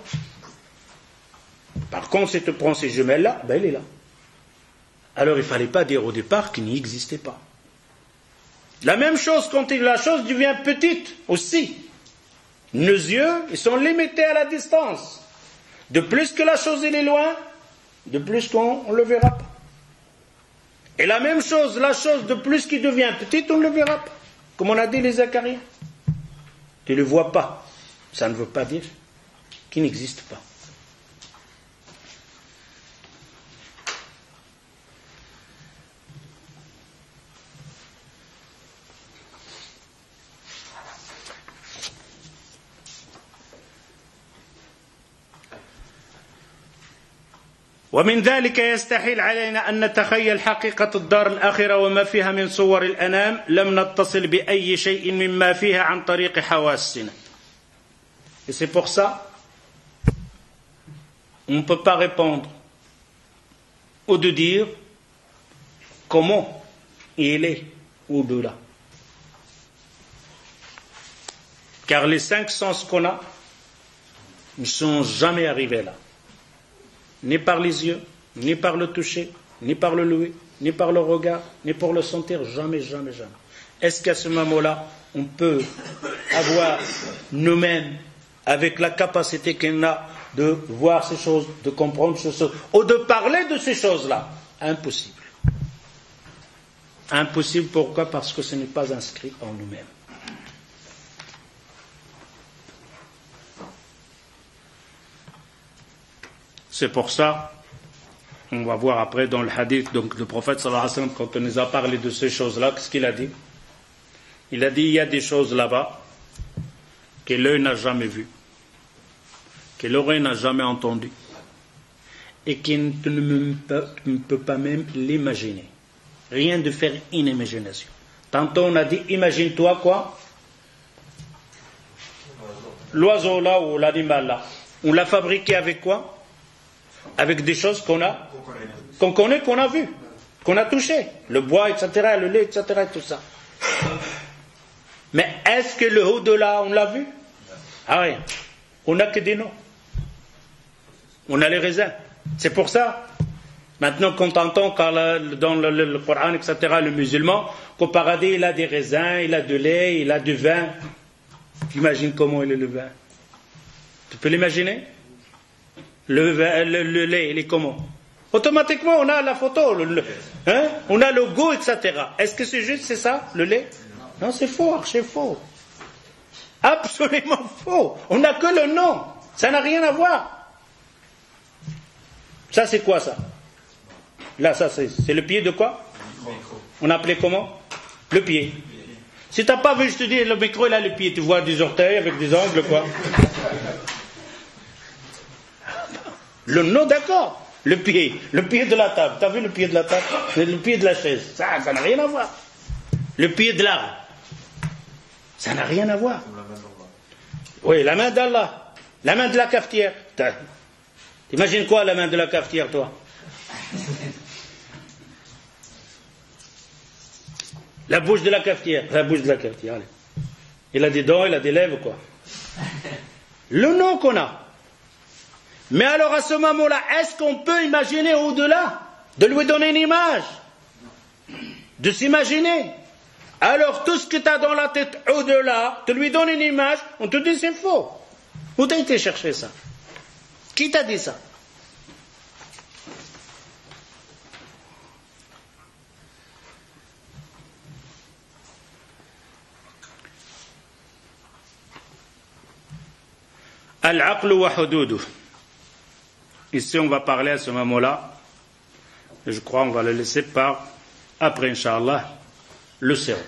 Speaker 2: Par contre, si tu prends ces jumelles-là, ben il est là. Alors il ne fallait pas dire au départ qu'il n'y existait pas. La même chose quand la chose devient petite aussi. Nos yeux, ils sont limités à la distance. De plus que la chose elle est loin, de plus qu'on ne le verra pas. Et la même chose, la chose de plus qui devient petite, on ne le verra pas. Comme on a dit les Acariens. Tu ne le vois pas. Ça ne veut pas dire qu'il n'existe pas. ومن ذلك يستحيل علينا أن نتخيل حقيقة الدار الآخرة وما فيها من صور الأنام لم نتصل بأي شيء مما فيها عن طريق حواسنا. Et c'est pour ça on ne peut pas répondre ou de dire comment il est au-delà. Car les 5 sens qu'on a ne sont jamais arrivés là. Ni par les yeux, ni par le toucher, ni par le louer, ni par le regard, ni pour le sentir, jamais, jamais, jamais. Est-ce qu'à ce moment-là, on peut avoir nous-mêmes, avec la capacité qu'on a de voir ces choses, de comprendre ces choses, ou de parler de ces choses-là? Impossible. Impossible, pourquoi? Parce que ce n'est pas inscrit en nous-mêmes. C'est pour ça, on va voir après dans le hadith, donc le prophète sallallahu alayhi wa sallam, quand on nous a parlé de ces choses-là, qu'est-ce qu'il a dit? Il a dit, il y a des choses là-bas que l'œil n'a jamais vues, que l'oreille n'a jamais entendues, et qui ne peut pas même l'imaginer. Rien de faire une imagination. Tantôt on a dit, imagine-toi quoi? L'oiseau là ou l'animal là. On l'a fabriqué avec quoi? Avec des choses qu'on connaît, qu'on a vues, qu'on a touchées. Le bois, etc., le lait, etc., tout ça. Mais est-ce que le au-delà, on l'a vu? Ah oui. On n'a que des noms. On a les raisins. C'est pour ça, maintenant qu'on entend dans le Coran, etc., le musulman, qu'au paradis, il a des raisins, il a de lait, il a du vin. Tu imagines comment il est le vin? Tu peux l'imaginer? Le lait, il est comment? Automatiquement, on a la photo, on a le goût, etc. Est-ce que c'est juste, c'est ça, le lait? Non, c'est faux, c'est faux. Absolument faux. On n'a que le nom. Ça n'a rien à voir. Ça, c'est quoi, ça? Là, ça, c'est le pied de quoi? On appelait comment? Le pied. Si tu n'as pas vu, je te dis, le micro, il a le pied. Tu vois des orteils avec des ongles, quoi. Le nom, d'accord. Le pied de la table. Tu as vu le pied de la table? Le pied de la chaise. Ça n'a rien à voir. Le pied de l'arbre. Ça n'a rien à voir. Oui, la main d'Allah. La main de la cafetière. T'imagines quoi, la main de la cafetière, toi? La bouche de la cafetière. La bouche de la cafetière, allez. Il a des dents, il a des lèvres, quoi. Le nom qu'on a. Mais alors à ce moment-là, est-ce qu'on peut imaginer au-delà? De lui donner une image? De s'imaginer? Alors tout ce que tu as dans la tête au-delà, te lui donne une image, on te dit c'est faux. Où t'as été chercher ça? Qui t'a dit ça? Al-aqlu wa hududuh. Ici, on va parler à ce moment-là, et je crois qu'on va le laisser par, après, Inch'Allah, le cerveau.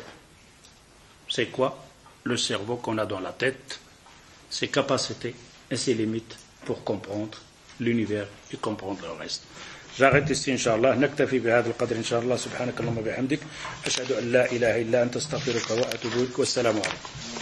Speaker 2: C'est quoi? Le cerveau qu'on a dans la tête, ses capacités et ses limites pour comprendre l'univers et comprendre le reste. J'arrête ici, Inch'Allah. نكتفي بهذا القدر إن شاء الله. سبحانك اللهم وبحمدك أشهد أن لا إله إلا أنت أستغفرك وأتوب إليك والسلام عليكم.